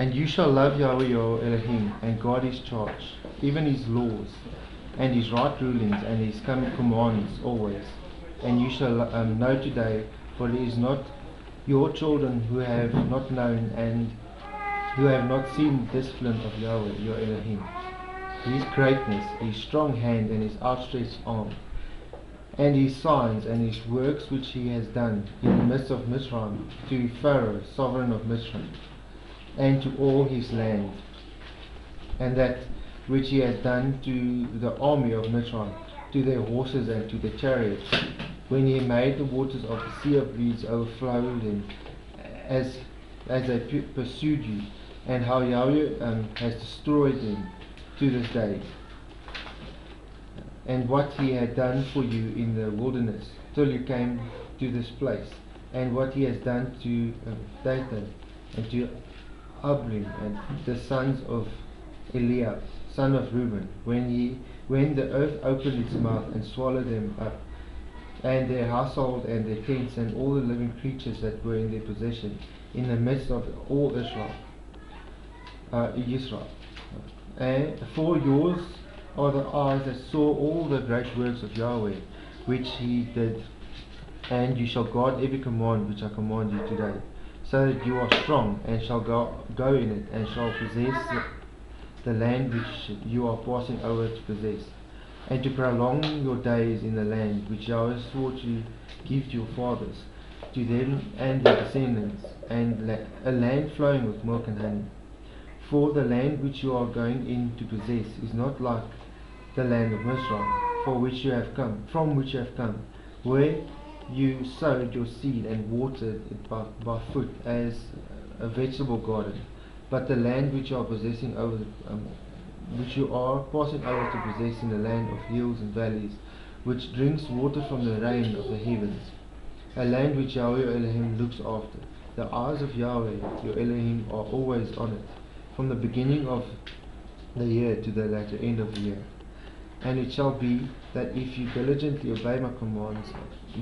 And you shall love Yahweh your Elohim, and guard his charge, even his laws, and his right rulings, and his commands always. And you shall know today, for it is not your children who have not known and who have not seen the discipline of Yahweh your Elohim, his greatness, his strong hand, and his outstretched arm, and his signs and his works which he has done in the midst of Mitzrayim, to Pharaoh, sovereign of Mitzrayim, and to all his land, and that which he has done to the army of Mitzrayim, to their horses and to their chariots, when he made the waters of the sea of reeds overflow them, as they pursued you, and how Yahweh has destroyed them to this day, and what he had done for you in the wilderness till you came to this place, and what he has done to Deut and to Abrim and the sons of Eliab, son of Reuben, when the earth opened its mouth and swallowed them up, and their household and their tents and all the living creatures that were in their possession, in the midst of all Israel. And for yours are the eyes that saw all the great works of Yahweh, which he did, and you shall guard every command which I command you today, so that you are strong, and shall go in it, and shall possess the land which you are passing over to possess, and to prolong your days in the land which Yahweh swore to give to your fathers, to them and their descendants, and a land flowing with milk and honey. For the land which you are going in to possess is not like the land of Mitzrayim, from which you have come, where you sowed your seed and watered it by foot as a vegetable garden, but the land which you are possessing over which you are passing over to possess in the land of hills and valleys, which drinks water from the rain of the heavens, a land which Yahweh your Elohim looks after. The eyes of Yahweh your Elohim are always on it, from the beginning of the year to the latter end of the year. And it shall be that if you diligently obey my commands,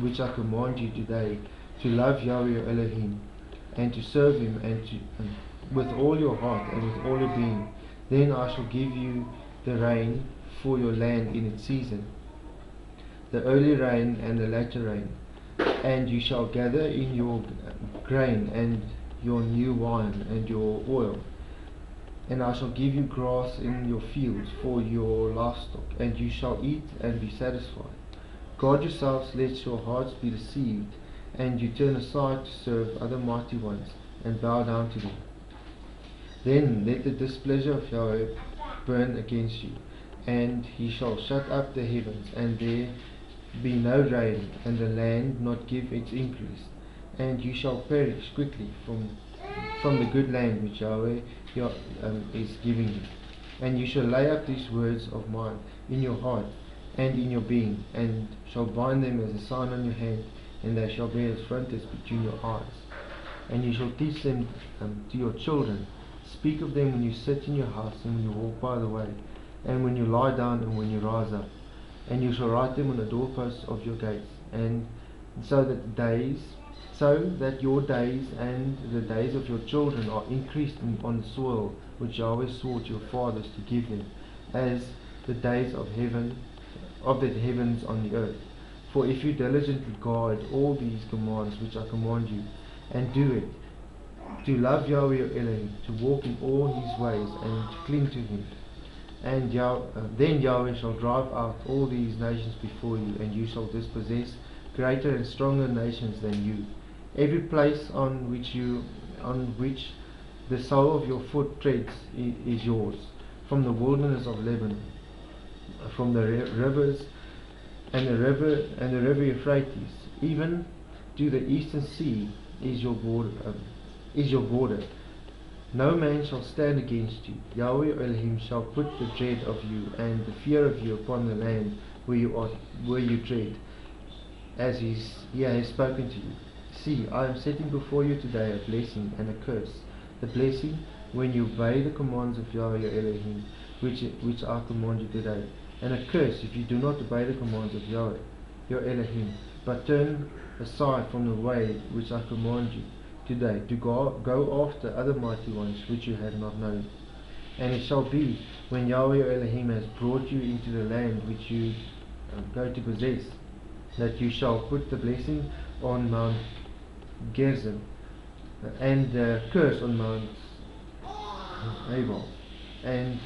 which I command you today, to love Yahweh your Elohim, and to serve him, and with all your heart and with all your being, then I shall give you the rain for your land in its season, the early rain and the latter rain, and you shall gather in your grain and your new wine and your oil. And I shall give you grass in your fields for your livestock, and you shall eat and be satisfied. Guard yourselves lest your hearts be deceived, and you turn aside to serve other mighty ones, and bow down to them. Then let the displeasure of Yahweh burn against you, and he shall shut up the heavens, and there be no rain, and the land not give its increase, and you shall perish quickly from the good land which Yahweh is giving you. And you shall lay up these words of mine in your heart and in your being, and shall bind them as a sign on your hand, and they shall be as frontlets between your eyes. And you shall teach them to your children. Speak of them when you sit in your house, and when you walk by the way, and when you lie down, and when you rise up. And you shall write them on the doorposts of your gates, and so that your days and the days of your children are increased on the soil which Yahweh swore to your fathers to give them, as the days of the heavens on the earth. For if you diligently guard all these commands which I command you, and do it, to love Yahweh your Elohim, to walk in all his ways, and to cling to him, and then Yahweh shall drive out all these nations before you, and you shall dispossess greater and stronger nations than you. Every place on which the sole of your foot treads is yours, from the wilderness of Lebanon, from the rivers and the river Euphrates, even to the eastern sea is your border. No man shall stand against you. Yahweh your Elohim shall put the dread of you and the fear of you upon the land where you tread, as he has spoken to you. See, I am setting before you today a blessing and a curse. The blessing, when you obey the commands of Yahweh your Elohim, which I command you today, and a curse if you do not obey the commands of Yahweh your Elohim, but turn aside from the way which I command you, today, to go after other mighty ones which you have not known. And it shall be, when Yahweh your Elohim has brought you into the land which you go to possess, that you shall put the blessing on Mount Gerizim, and the curse on Mount Abel. And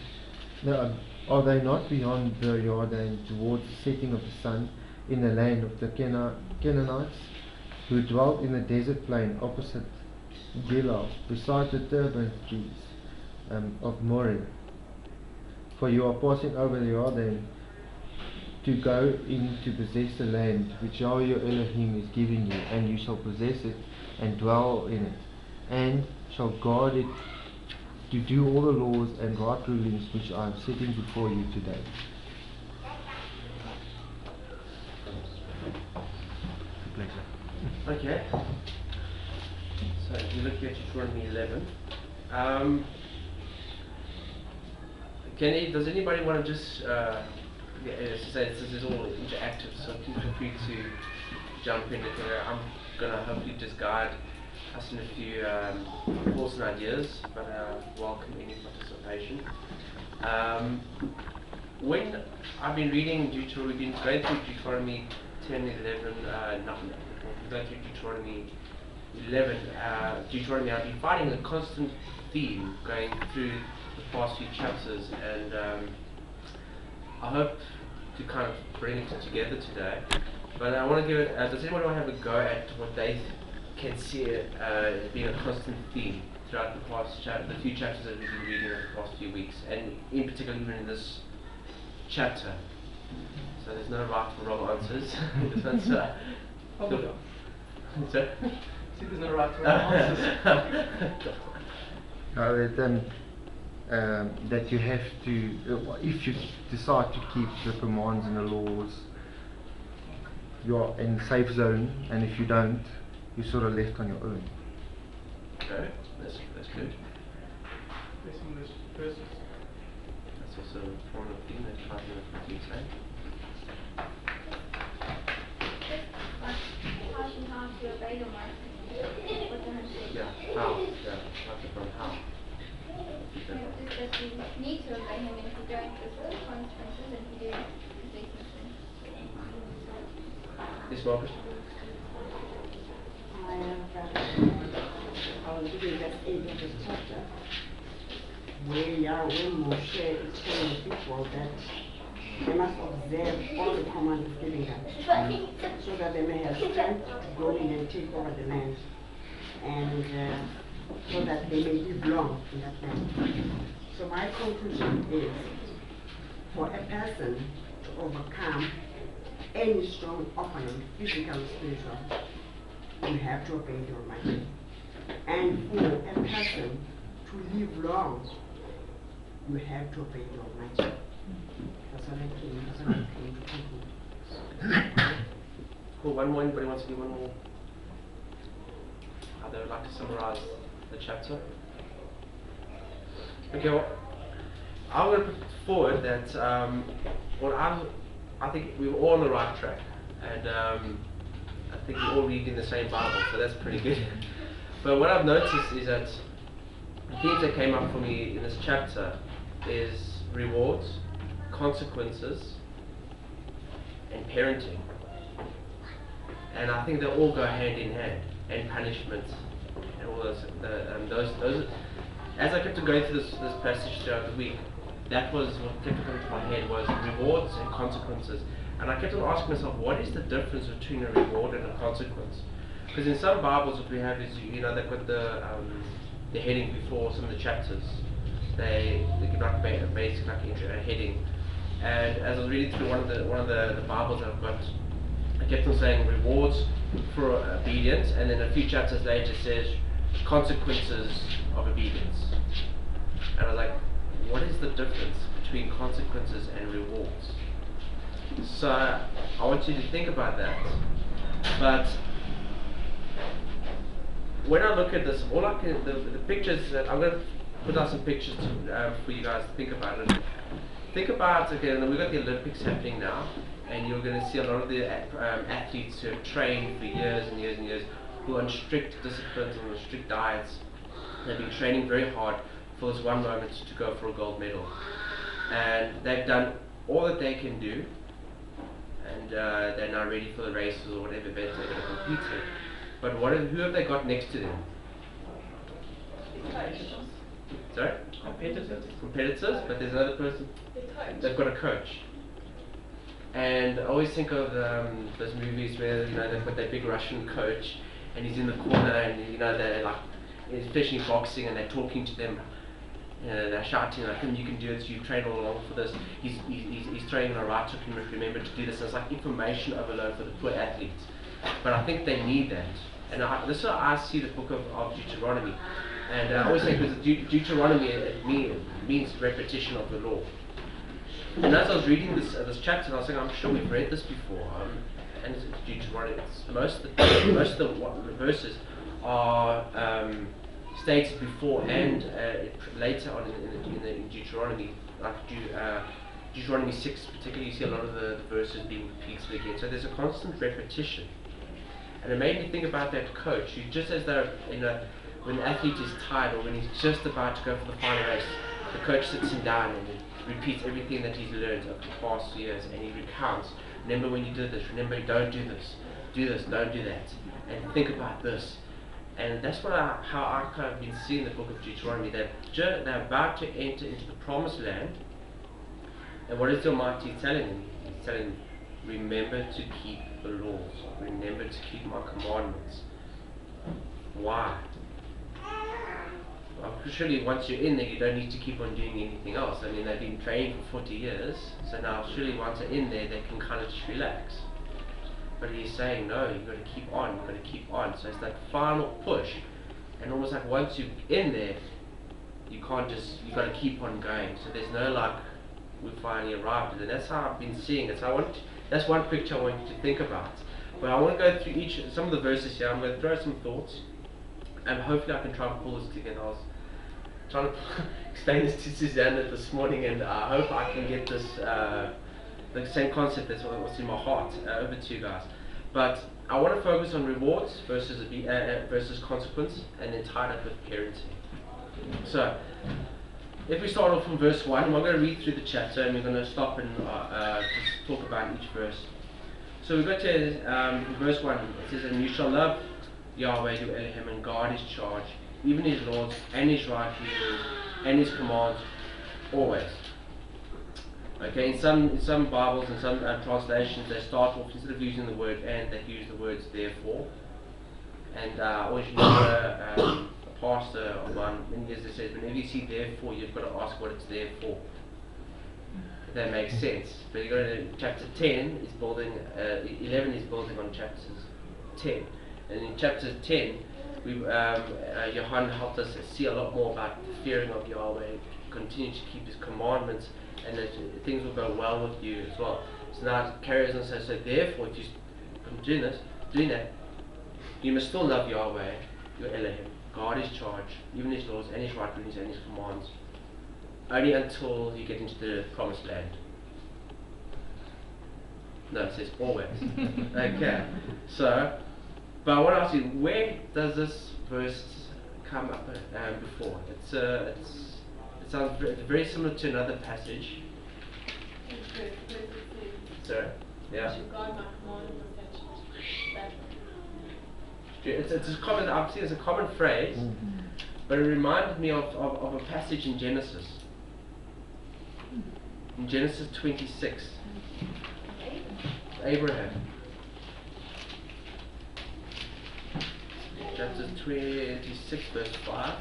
are they not beyond the Jordan towards the setting of the sun, in the land of the Canaanites, who dwelt in the desert plain opposite Gilgal, beside the terebinth trees of Moreh? For you are passing over the Jordan to go in to possess the land which Yahweh your Elohim is giving you, and you shall possess it and dwell in it, and shall guard it, to do all the laws and right rulings which I am setting before you today. Okay. So if you look here at Deuteronomy 11, does anybody want to just say this is all interactive, so please feel free to jump in. I'm going to hopefully just guide us in a few thoughts and ideas, but welcome any participation. When I've been reading Deuteronomy, we've been going through Deuteronomy 10, 11, going through Deuteronomy 11, Deuteronomy, I've been finding a constant theme going through the past few chapters, and I hope to kind of bring it together today. But I want to give it, does anyone want to have a go at what they can see it as being a constant theme throughout the past the few chapters that we've been reading over the past few weeks, and in particular even in this chapter? So there's no right or wrong answers. This one's See, there's no right or wrong answers. That you have to, if you decide to keep the commands and the laws, you're in the safe zone, and if you don't, you're sort of left on your own. Okay, that's good. Verses. That's also a form of theme that tries to be saying. How to obey the Yeah, how? Yeah, from how? Just that you need to obey him, and if you don't, there's consequences, and if you do, there's Yes, Margaret? I was reading verse 8 of this chapter, where Yahweh Moshe is telling the people that they must observe all the commands he's giving them, so that they may have strength to go in and take over the land, and so that they may live long in that land. So my conclusion is, for a person to overcome any strong opponent, physical or spiritual, you have to obey the Almighty. And for a person to live long, you have to obey the Almighty. That's what I came to conclude. Cool, one more, anybody wants to do one more? They would like to summarize the chapter. Okay, well, I'm going to put forward that I think we were all on the right track, and I think we're all reading the same Bible, so that's pretty good. But what I've noticed is that the themes that came up for me in this chapter is rewards, consequences, and parenting. And I think they all go hand in hand, and punishment, and all those. As I kept going through this passage throughout the week, that was what kept coming to my head, was rewards and consequences. And I kept on asking myself, what is the difference between a reward and a consequence? Because in some Bibles, what we have is, they've got the heading before some of the chapters. They give like a basic a heading. And as I was reading through one of the Bibles that I've got, I kept on saying rewards for obedience, and then a few chapters later it says consequences of obedience. And I was like, what is the difference between consequences and rewards? So I want you to think about that. But when I look at this, all I can, the pictures that I'm going to put out some pictures for you guys to think about it. Think about, again, we've got the Olympics happening now, and you're going to see a lot of the athletes who have trained for years and years and years who are on strict disciplines and on strict diets. They've been training very hard for this one moment to go for a gold medal. And they've done all that they can do, and they're now ready for the races or whatever event they're going to compete in. But who have they got next to them? Sorry? Competitors, but there's another person. They've got a coach. And I always think of those movies where they've got that big Russian coach, and he's in the corner, and they're like, especially in boxing, and they're talking to them. They're shouting like, "You can do it. You train all along for this." He's throwing a right hook, and remember to do this. And it's like information overload for the poor athletes. But I think they need that, and this is how I see the book of Deuteronomy. And I always say, because Deuteronomy means repetition of the law. And as I was reading this chapter, I was saying, I'm sure we've read this before. And it's Deuteronomy. Most of the verses are stated before and later on in Deuteronomy, like Deuteronomy 6 particularly. You see a lot of the verses being repeated again. So there's a constant repetition. And it made me think about that coach, who just as though when an athlete is tired or when he's just about to go for the final race, the coach sits him down and repeats everything that he's learned over the past years, and he recounts. Remember when you did this, remember don't do this, don't do that, and think about this. And that's how I kind of been seeing the book of Deuteronomy. They're about to enter into the promised land, and what is the Almighty telling them? He's telling them, remember to keep the laws, remember to keep my commandments. Why? Well, surely once you're in there, you don't need to keep on doing anything else. I mean, they've been training for 40 years, so now surely once they're in there, they can kind of just relax. But he's saying, no, you've got to keep on, you've got to keep on. So it's that final push, and almost like once you're in there, you can't just, you've got to keep on going. So there's no like, we finally arrived. And that's how I've been seeing it. So that's one picture I want you to think about. But I want to go through some of the verses here. I'm going to throw some thoughts, and hopefully I can try and pull this together. I was trying to explain this to Susanna this morning, and I hope I can get this, the same concept that's what's in my heart, over to you guys. But I want to focus on rewards versus consequence, and then tie it up with parenting. So, if we start off from verse 1, we're going to read through the chapter, and we're going to stop and just talk about each verse. So we go to verse 1. It says, "And you shall love Yahweh your Elohim and guard his charge, even his laws and his right rules and his commands always." Okay, in some Bibles and some translations, they start off, instead of using the word "and," they use the words "therefore." And I always remember a pastor of mine many years that says, whenever you see "therefore," you've got to ask what it's there for. That makes sense. But you go to chapter 10, it's building, 11 is building on chapters 10. And in chapter 10, Johann helped us see a lot more about the fearing of Yahweh, continue to keep his commandments, and that things will go well with you as well. So now it carries on, so therefore, if you continue doing that, you must still love Yahweh, your Elohim, guard his charge, even his laws and his right rulings and his commands, only until you get into the promised land. No, it says always. Okay, so, but I want to ask you, where does this verse come up before? It sounds very similar to another passage. Sorry? Yeah? It's a common, I've seen it's a common phrase, but it reminded me of a passage in Genesis. In Genesis 26. Abraham. Chapter 26, verse 5.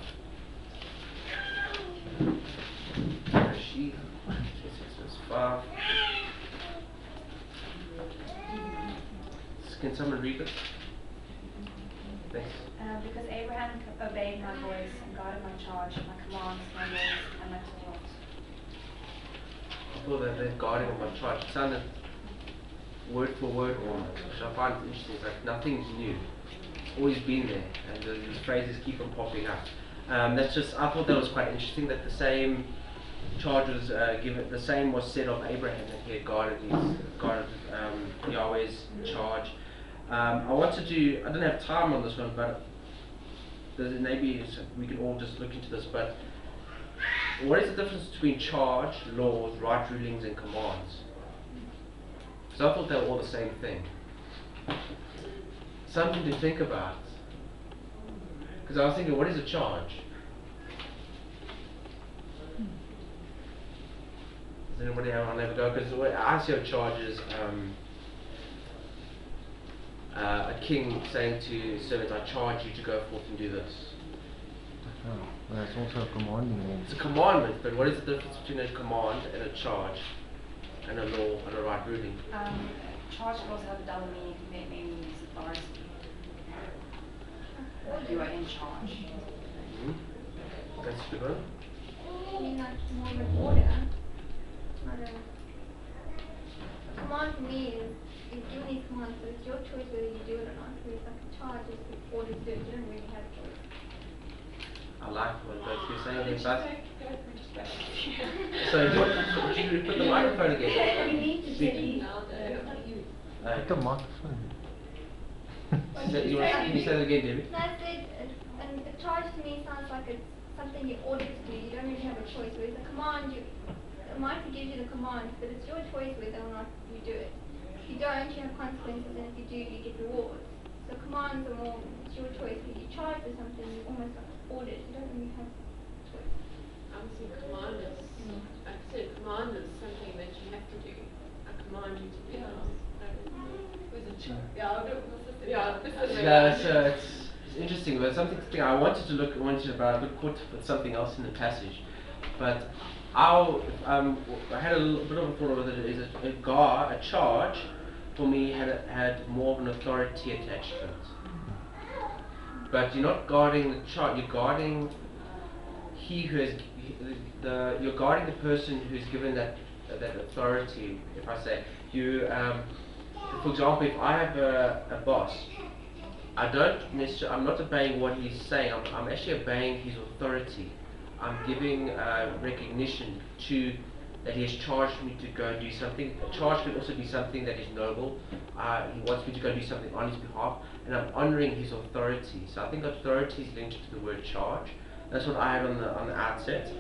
She, 26, verse 5. Can someone read it? Thanks. Because Abraham obeyed my voice and guarded my charge, my commands, my laws, and my laws. I thought that they're guarding of my charge. It sounded word for word almost, which I find interesting. It's like nothing's new. It's always been there, and these phrases keep on popping up. That's just, I thought that was quite interesting, that the same charge was given, the same was said of Abraham, that he had guarded Yahweh's charge. I want to do, I don't have time on this one, but maybe we can all just look into this, but what is the difference between charge, laws, right rulings and commands? Because I thought they were all the same thing. Something to think about. Because I was thinking, what is a charge? Does anybody have a go? Because the way I see a charge is a king saying to servants, I charge you to go forth and do this. Oh, well, that's also a commanding then. It's a commandment, but what is the difference between a command and a charge, and a law and a right ruling? Charge can also have a double meaning. It means authority. You are in charge. That's a good one. I mean, like more of an order. Not a command for me is given these commands, so it's your choice whether you do it or not. Whereas like a charge is order to do it. You don't really have a choice. I like what both you're saying there, but But so would you put the microphone again? You need to Speak. Put the microphone. Can you say that again, Debbie? No, I said, a charge to me sounds like it's something you're ordered to do. You don't really have a choice. Whereas a command, the master gives you the command, but it's your choice whether or not you do it. If you don't, you have consequences, and if you do, you get rewards. So commands are more, it's your choice. When you charge for something, you're almost like ordered. You don't really have a choice. I would say command is, I'd say command is something that you have to do. I command you to do this. Yeah, so it's interesting, but something I wanted to look into, but I got caught with something else in the passage. But I had a little bit of a thought of it. Is a charge for me had more of an authority attached to it. But you're not guarding the charge. You're guarding you're guarding the person who's given that authority. If I say you. For example, if I have a boss, I'm not obeying what he's saying, I'm actually obeying his authority. I'm giving recognition that he has charged me to go do something. A charge can also be something that is noble. He wants me to go do something on his behalf, and I'm honouring his authority. So I think authority is linked to the word charge. That's what I had on the outset.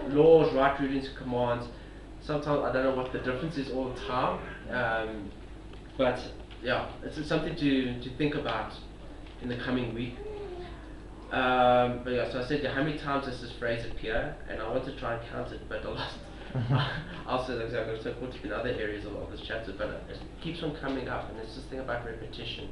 Laws, right rulings, commands. Sometimes I don't know what the difference is all the time, but yeah, it's something to think about in the coming week. But yeah, so I said, how many times does this phrase appear? And I want to try and count it, but I lost. Also, I got so caught up in other areas of this chapter, but it keeps on coming up, and it's this thing about repetition.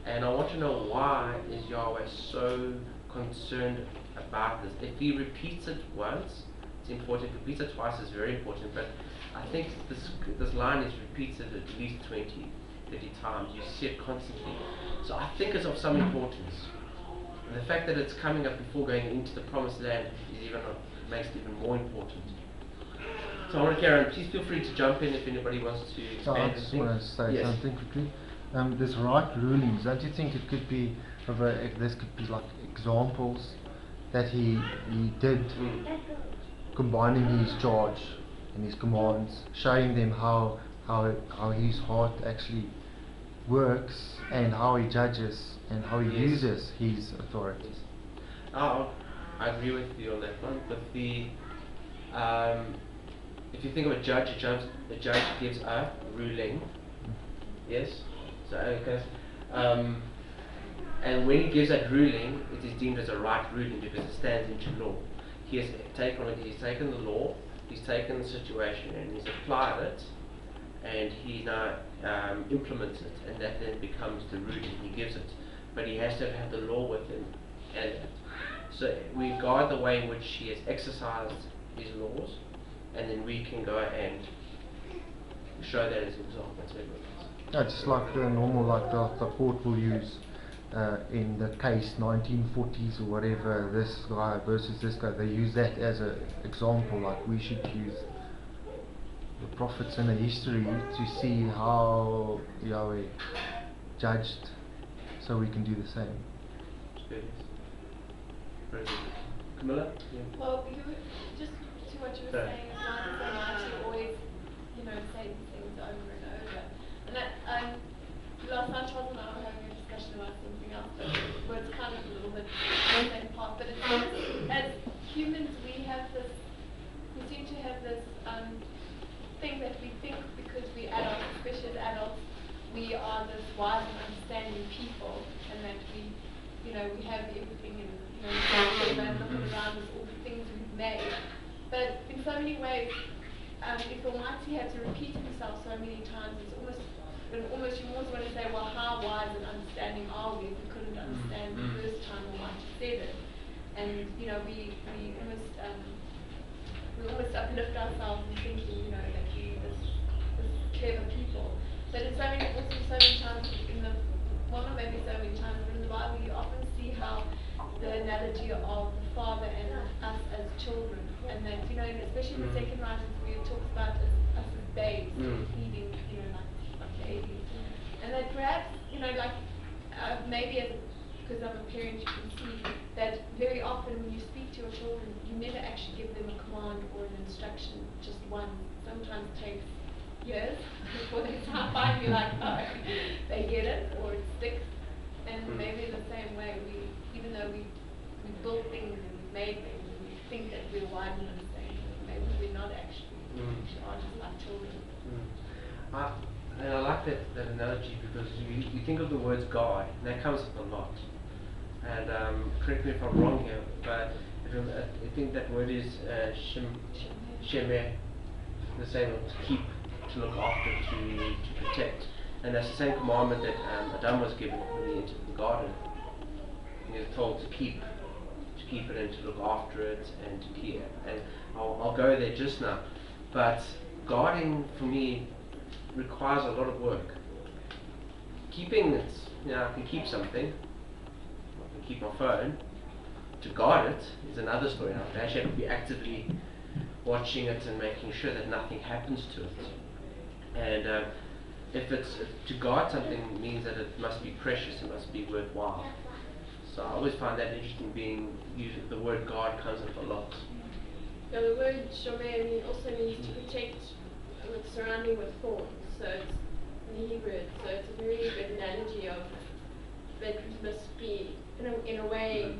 And I want to know, why is Yahweh so concerned about this? If he repeats it once, it's important. If he repeats it twice, it's very important. But I think this line is repeated at least 20, 30 times. You see it constantly. So I think it's of some importance. And the fact that it's coming up before going into the promised land makes it even more important. So I want to carry on. Please feel free to jump in if anybody wants to expand. I just want to say something quickly. This right rulings, don't you think it could be this could be like examples that he did, combining his charge and his commands, showing them how his heart actually works, and how he judges and how he uses his authorities. I agree with you on that one. But if you think of a judge gives a ruling. Yes. So okay. And when he gives that ruling, it is deemed as a right ruling because it stands into law. He has taken the law, he's taken the situation, and he's applied it, and he now implements it, and that then becomes the ruling. He gives it, but he has to have the law with him, and so we guard the way in which he has exercised his laws, and then we can go and show that as an example. That's what it is. Yeah, just like the normal, like the court will use in the case 1940s or whatever, this guy versus this guy, they use that as an example. Like we should use the prophets in the history to see how Yahweh judged, so we can do the same. Camilla? Yeah. Well, just to what you were saying, it's not so much you always, say these things over and over. And we are this wise and understanding people, and that we, we have everything, and we can look around us, all the things we've made. But in so many ways, if the Almighty had to repeat himself so many times, it's almost you almost want to say, well, how wise and understanding are we if we couldn't understand the first time Almighty said it? And we almost uplift ourselves in thinking, that we this clever people. But it's so many times not maybe so many times, but in the Bible you often see how the analogy of the Father and us as children, and that especially in the second writings where it talks about us as babes, feeding, like babies, and that perhaps maybe because I'm a parent, you can see that very often when you speak to your children, you never actually give them a command or an instruction, just one. Sometimes it takes years before they start finally they get it, or it sticks. And maybe in the same way, even though we built things and we made things, and we think that we're wise and understanding, maybe we're not actually. We are just like children. And I like that analogy, because you think of the words God, and that comes up a lot. And correct me if I'm wrong here, but I think that word is shemeh, the same to keep, to look after, to protect. And that's the same commandment that Adam was given when he entered the garden. He was told to keep it and to look after it and to keep it. And I'll go there just now. But guarding, for me, requires a lot of work. Keeping it, I can keep something. I can keep my phone. To guard it is another story. I actually have to be actively watching it and making sure that nothing happens to it. And if to guard something means that it must be precious, it must be worthwhile. So I always find that interesting. The word guard comes up a lot. Yeah, the word shomeh also means to protect with surrounding with thorns. So it's in Hebrew, so it's a very good analogy of that we must be in a way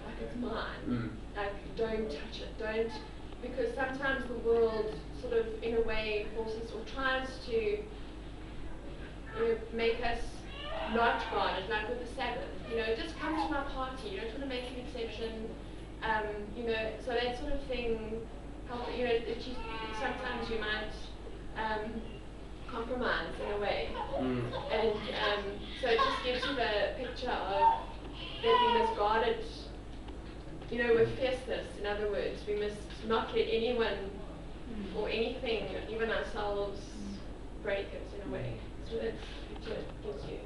like it's mine. Like don't touch it, because sometimes the world sort of in a way forces or tries to make us not guard it, like with the Sabbath. Just come to my party. You don't want to make an exception. So that sort of thing. Sometimes you might compromise in a way, and so it just gives you the picture of that we must guard it. With fierceness. In other words, we must not let anyone or anything, even ourselves, break it in a way. So that's what it gives you.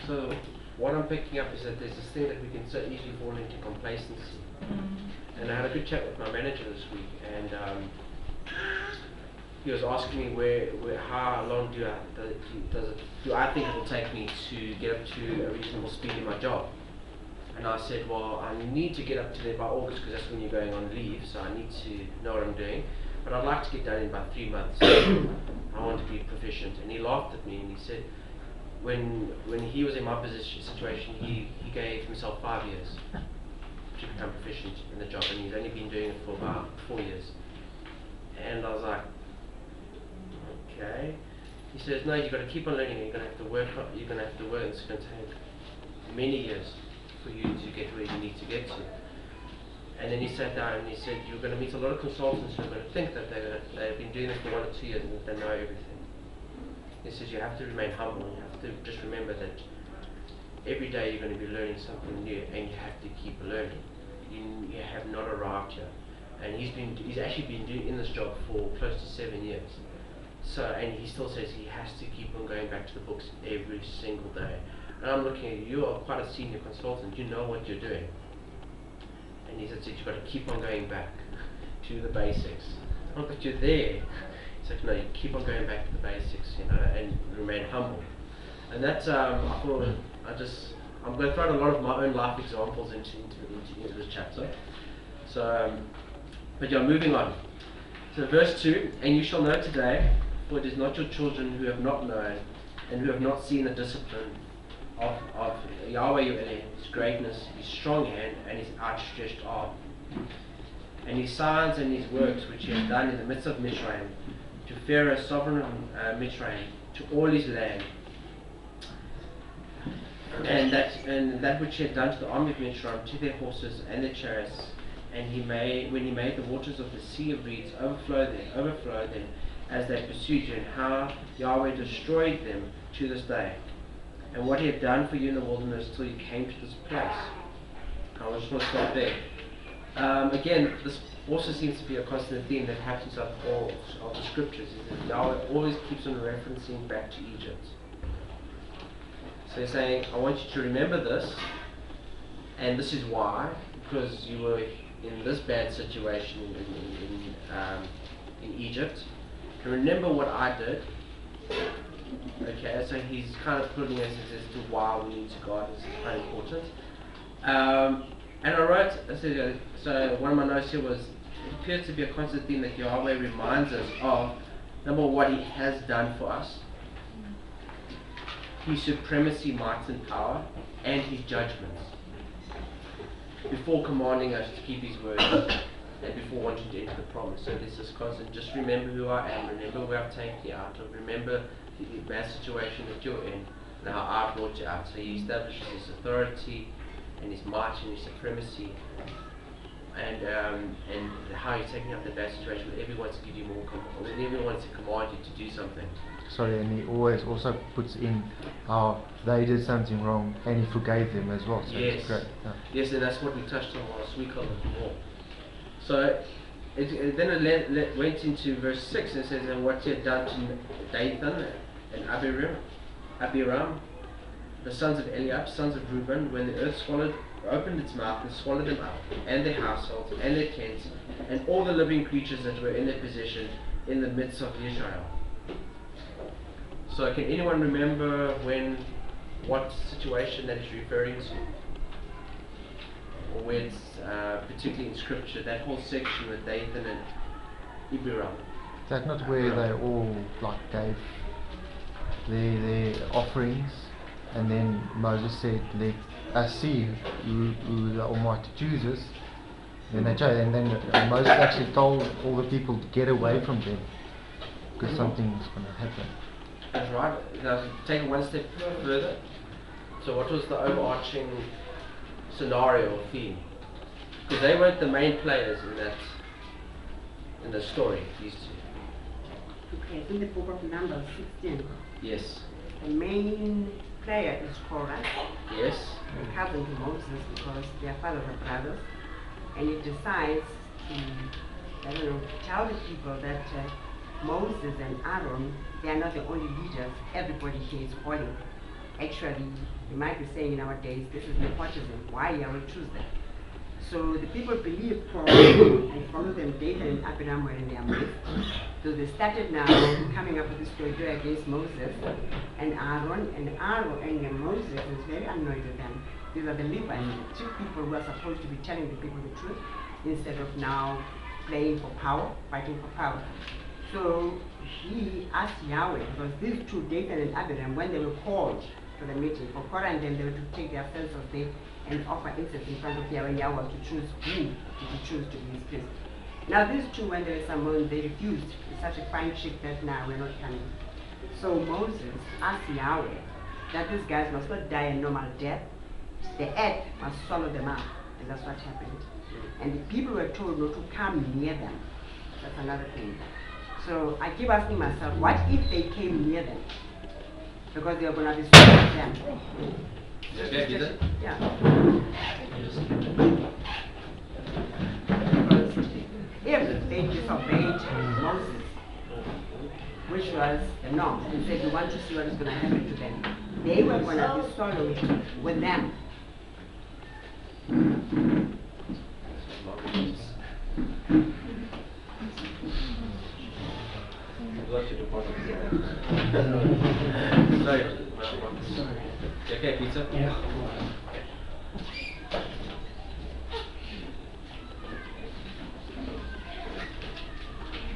So what I'm picking up is that there's this thing that we can so easily fall into complacency. And I had a good chat with my manager this week, and he was asking me how long do I think it will take me to get up to a reasonable speed in my job. And I said, well, I need to get up to there by August, because that's when you're going on leave, so I need to know what I'm doing. But I'd like to get done in about 3 months. I want to be proficient. And he laughed at me and he said, when he was in my situation, he gave himself 5 years to become proficient in the job, and he's only been doing it for about 4 years. And I was like, okay. He says, no, you've got to keep on learning, and you're going to have to work. You're going to have to work. It's going to take many years for you to get where you need to get to. And then he sat down and he said, you're going to meet a lot of consultants who are going to think that they've been doing this for 1 or 2 years and that they know everything. He says you have to remain humble. You have to just remember that every day you're going to be learning something new, and you have to keep learning. You have not arrived here. And he's actually been in this job for close to 7 years. So, and he still says he has to keep on going back to the books every single day. And I'm looking at you are quite a senior consultant, you know what you're doing. And he said, you've got to keep on going back to the basics. Not that you're there. He's like, no, you keep on going back to the basics, and remain humble. And that's, I thought, I'm going to throw a lot of my own life examples into this chapter. So, but yeah, moving on. So verse 2, and you shall know today, for it is not your children who have not known, and who have not seen the discipline of Yahweh your Elohim, his greatness, his strong hand, and his outstretched arm, and his signs and his works which he has done in the midst of Mizraim, to Pharaoh, sovereign of Mitzrayim, to all his land, and that which he had done to the army of Mitzrayim, to their horses and their chariots. And when he made the waters of the sea of reeds overflow them as they pursued you, and how Yahweh destroyed them to this day, and what he had done for you in the wilderness till you came to this place. I just want to stop there. Again, this also seems to be a constant theme that happens throughout all of the scriptures, is that Yahweh always keeps on referencing back to Egypt. So he's saying, I want you to remember this, and this is why, because you were in this bad situation in Egypt, and remember what I did. Okay, so he's kind of putting us as to why we need to God. This is quite important. And I wrote, so one of my notes here was, it appears to be a constant theme that Yahweh reminds us of, number one, what he has done for us, his supremacy, might and power, and his judgments, before commanding us to keep his word, and before wanting to enter the promise. So this is constant, just remember who I am, remember where I've taken you out of, remember the bad situation that you're in, and how I brought you out. So he establishes his authority, and his might and his supremacy, and how he's taking up the bad situation whenever he wants to give you more, whenever he wants to command you to do something. Sorry, and he always also puts in how they did something wrong and he forgave them as well. So yes. It's great. Yeah. Yes, and that's what we touched on last week a little more. So then it went into verse 6 and it says, and what he had done to Dathan and Abiram, the sons of Eliab, sons of Reuben, when the earth opened its mouth and swallowed them up, and their households, and their tents, and all the living creatures that were in their possession in the midst of Israel. So can anyone remember what situation that is referring to? Or where it's particularly in scripture, that whole section with Dathan and Abiram? Is that not where they all gave their offerings? And then Moses said, let us see who the Almighty chooses. Then they chose, and then Moses actually told all the people to get away from them because something was going to happen. That's right. Now, take it one step further. So what was the overarching scenario or theme? Because they weren't the main players in the story, these two. Okay, in the book of Numbers 16. Yes. The main player is Korah. Yes. The cousin to Moses, because they are fathers and brothers. And he decides to, tell the people that Moses and Aaron, they are not the only leaders. Everybody here is calling. Actually, you might be saying nowadays, this is nepotism. Why Yahweh choose them? So the people believe Korah and follow them. Dathan and Abiram were in their midst. So they started now coming up with this story against Moses and Aaron. And Moses was very annoyed with them. These are the Levites, the two people who are supposed to be telling the people the truth, instead of now playing for power, fighting for power. So he asked Yahweh, because these two, Dathan and Abiram, when they were called to the meeting, for Korah and them, they were to take their census day and offer incense in front of Yahweh to choose who to choose to be his priest. Now these two, when they were summoned, they refused. It's such a fine chick that now we're not coming. So Moses asked Yahweh that these guys must not die a normal death. The earth must swallow them up. And that's what happened. And the people were told not to come near them. That's another thing. So I keep asking myself, what if they came near them? Because they are going to destroy them. Yeah. Because if they disobeyed Moses, which was the norm, and said, we want to see what is going to happen to them, they were going to be swallowed with them. Sorry. Okay, pizza? Yeah.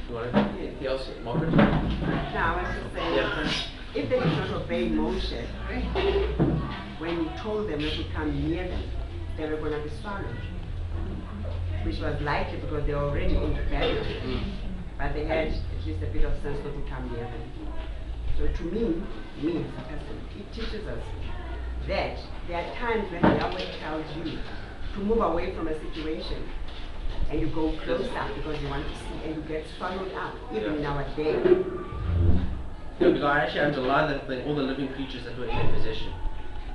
You want anything else, Margaret? Now, I was just saying, if they did not obey Moses, when he told them not to come near them, they were going to be swallowed, which was likely because they were already in rebellion. but they had at least a bit of sense not to come near them. So to me as a person, it teaches us that there are times when Yahweh tells you to move away from a situation and you go closer because you want to see and you get swallowed up, even in our day. Yeah, because I actually underlined that all the living creatures that were in their possession.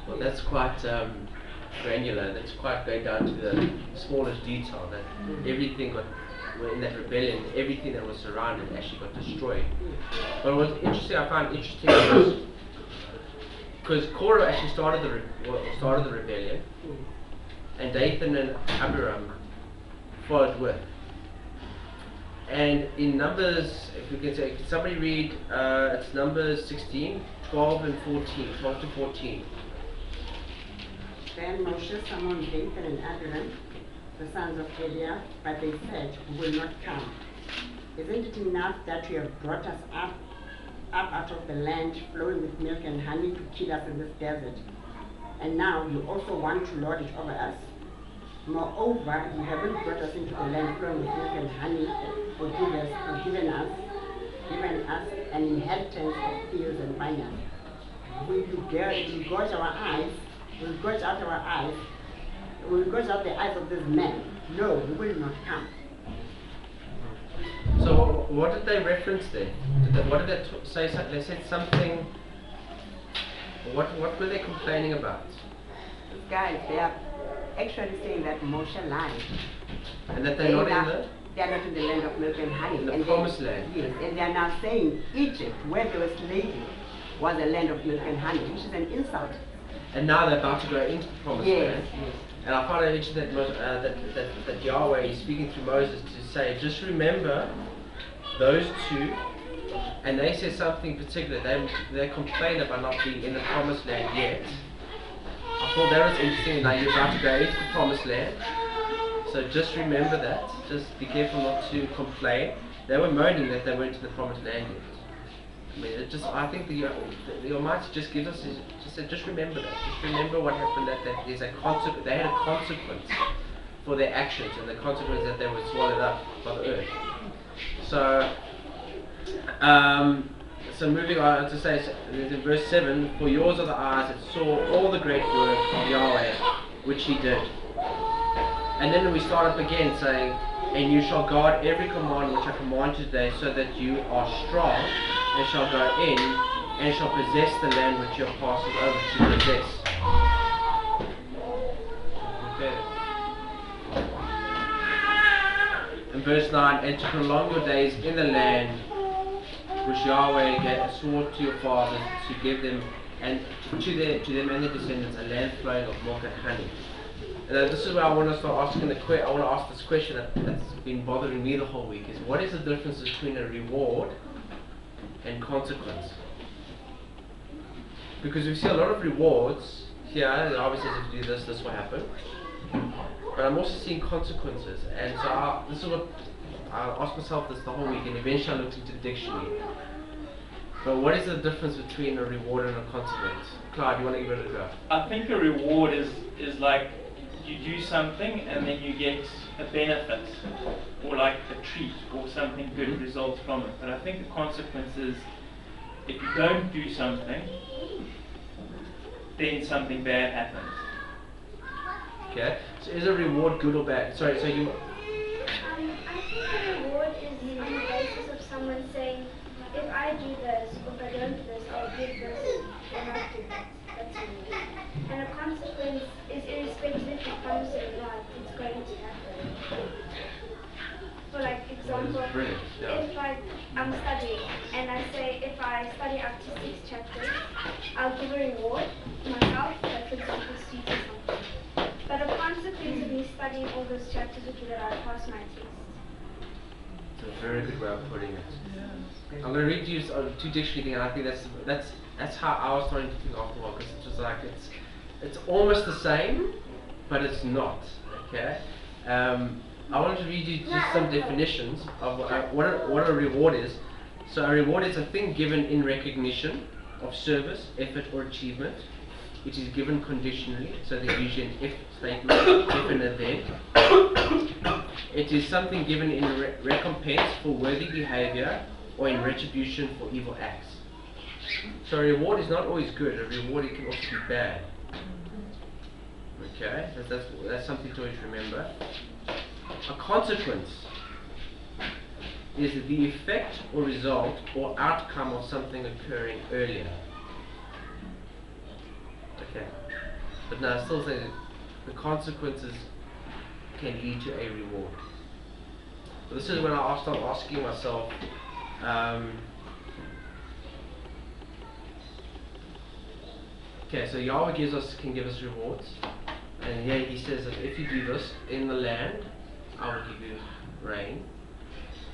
Well, that's quite granular. That's quite going down to the smallest detail. That everything were in that rebellion, everything that was surrounded actually got destroyed. But what I found interesting was because Korah actually started the rebellion, and Dathan and Abiram followed with. And in Numbers, if we can say, can somebody read, it's Numbers 16, 12 and 14, 12 to 14. Then Moshe summoned Dathan and Abiram, the sons of Eliab, but they said, "We will not come. Isn't it enough that you have brought us up out of the land flowing with milk and honey to kill us in this desert? And now you also want to lord it over us? Moreover, you haven't brought us into the land flowing with milk and honey, or given us an inheritance of fields and vineyards. Will you gouge our eyes? Will you gouge out our eyes? Will you gouge out the eyes of this man? No, we will not come." So what did they reference there? What did they say? They said something. What were they complaining about? These guys, they are actually saying that Moshe lied. And that they're not in the? They are not in the land of milk and honey. In the promised land. Yes, and they are now saying Egypt, where they were slaves, was a land of milk and honey, which is an insult. And now they're about to go into the promised land. Yes. And I found it interesting that Yahweh is speaking through Moses to say, just remember those two. And they said something particular. They complained about not being in the promised land yet. I thought that was interesting. Now you're about to go into the promised land. So just remember that. Just be careful not to complain. They were moaning that they weren't in the promised land yet. I mean, I think the Almighty just gives us, just remember that. Just remember what happened. That there's a consequence. They had a consequence for their actions, and the consequence is that they were swallowed up by the earth. So moving on to say in verse 7, "For yours are the eyes that saw all the great work of Yahweh, which He did." And then we start up again saying, "And you shall guard every command which I command you today, so that you are strong, and shall go in, and shall possess the land which you are passing over to possess." Okay. In verse 9, "And to prolong your days in the land which Yahweh swore to your fathers to give them, and to them and their descendants, a land flowing of milk and honey." And this is where I want to start asking I want to ask this question that's been bothering me the whole week: is what is the difference between a reward and consequence? Because we see a lot of rewards here. Obviously, if you do this, this will happen. But I'm also seeing consequences, and so this is what I asked myself this the whole week, and eventually I looked into the dictionary. But what is the difference between a reward and a consequence? Clyde, you want to give it a go? I think a reward is like you do something and then you get a benefit, or like a treat, or something good results from it. But I think the consequence is if you don't do something, then something bad happens. Okay. So is a reward good or bad? Sorry. So you. I think a reward is on the basis of someone saying, if I do this, or if I don't do this, I'll give this, or not do that. That's a reward. And a consequence is irrespective if you promise it or not, it's going to happen. For like example, if I'm studying, and I say if I study up to 6 chapters, I'll give a reward to myself, like for example, sweets or something. But a consequence of me studying all those chapters would be that I pass my test. It's a very good way of putting it. I'm going to read you two dictionary things, and I think that's how I was starting to think after a while, because it's just like it's almost the same, but it's not. Okay. I wanted to read you just some definitions of what a reward is. So a reward is a thing given in recognition of service, effort, or achievement. It is given conditionally, so there's usually an if statement, if an event. It is something given in recompense for worthy behavior or in retribution for evil acts. So a reward is not always good. A reward, it can also be bad. Okay, that's something to always remember. A consequence is the effect or result or outcome of something occurring earlier. Okay, but now I still say that the consequences can lead to a reward. So this is when I start asking myself, okay, so Yahweh can give us rewards, and yeah, He says that if you do this in the land, I will give you rain.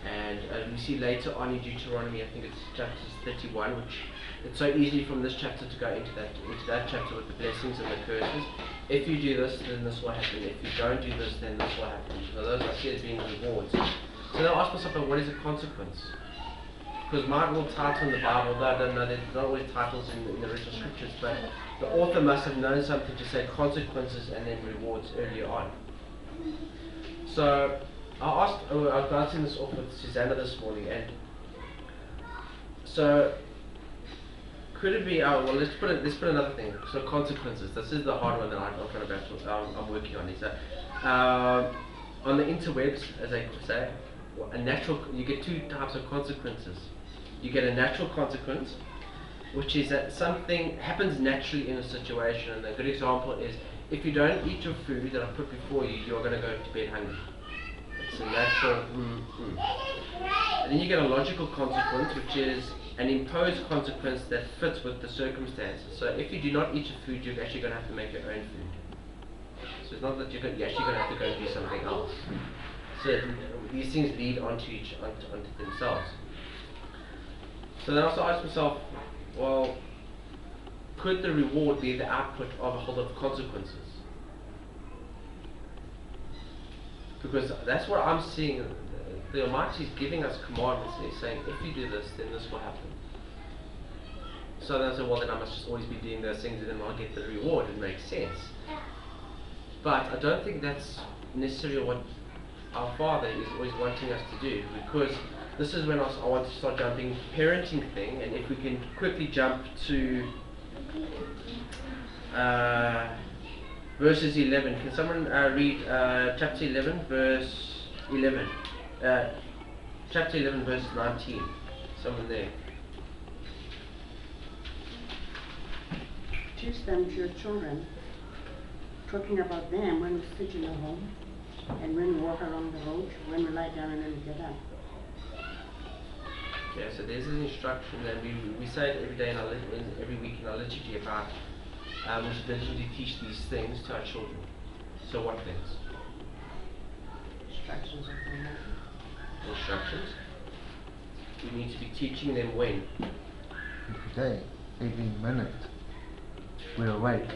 And we see later on in Deuteronomy, I think it's chapter 31, which it's so easy from this chapter to go into that chapter with the blessings and the curses. If you do this, then this will happen. If you don't do this, then this will happen. So those I see as being rewards. So now I ask myself, what is a consequence? Because my little title in the Bible, though I don't know, there's not always titles in the original scriptures, but the author must have known something to say consequences and then rewards earlier on. So I was bouncing this off with Susanna this morning, and so could it be? Well, let's put another thing. So consequences. This is the hard one that I'm kind of battle. I'm working on. Is on the interwebs, as I say, you get two types of consequences. You get a natural consequence, which is that something happens naturally in a situation. And a good example is if you don't eat your food that I put before you, you're going to go to bed hungry. It's a natural. And then you get a logical consequence, which is an imposed consequence that fits with the circumstances. So if you do not eat your food, you're actually going to have to make your own food. So it's not that you're actually going to have to go and do something else. So these things lead onto themselves. So then I also ask myself, well, could the reward be the output of a whole lot of consequences? Because that's what I'm seeing. The Almighty is giving us commandments, and He's saying, if you do this, then this will happen. So then I say, well, then I must just always be doing those things, and then I'll get the reward. It makes sense. But I don't think that's necessarily what our Father is always wanting us to do, because this is when I want to start jumping parenting thing, and if we can quickly jump to verses 11. Can someone read chapter 11, verse 11? Chapter 11, verse 19. Someone there. Teach them to your children, talking about them when we sit in the home, and when we walk along the road, when we lie down and when we get up. Okay, so there's an instruction that we say it every day every week in our liturgy about we should diligently teach these things to our children. So what things? Instructions of the Lord. Instructions. We need to be teaching them when? Every day, every minute. We're awake.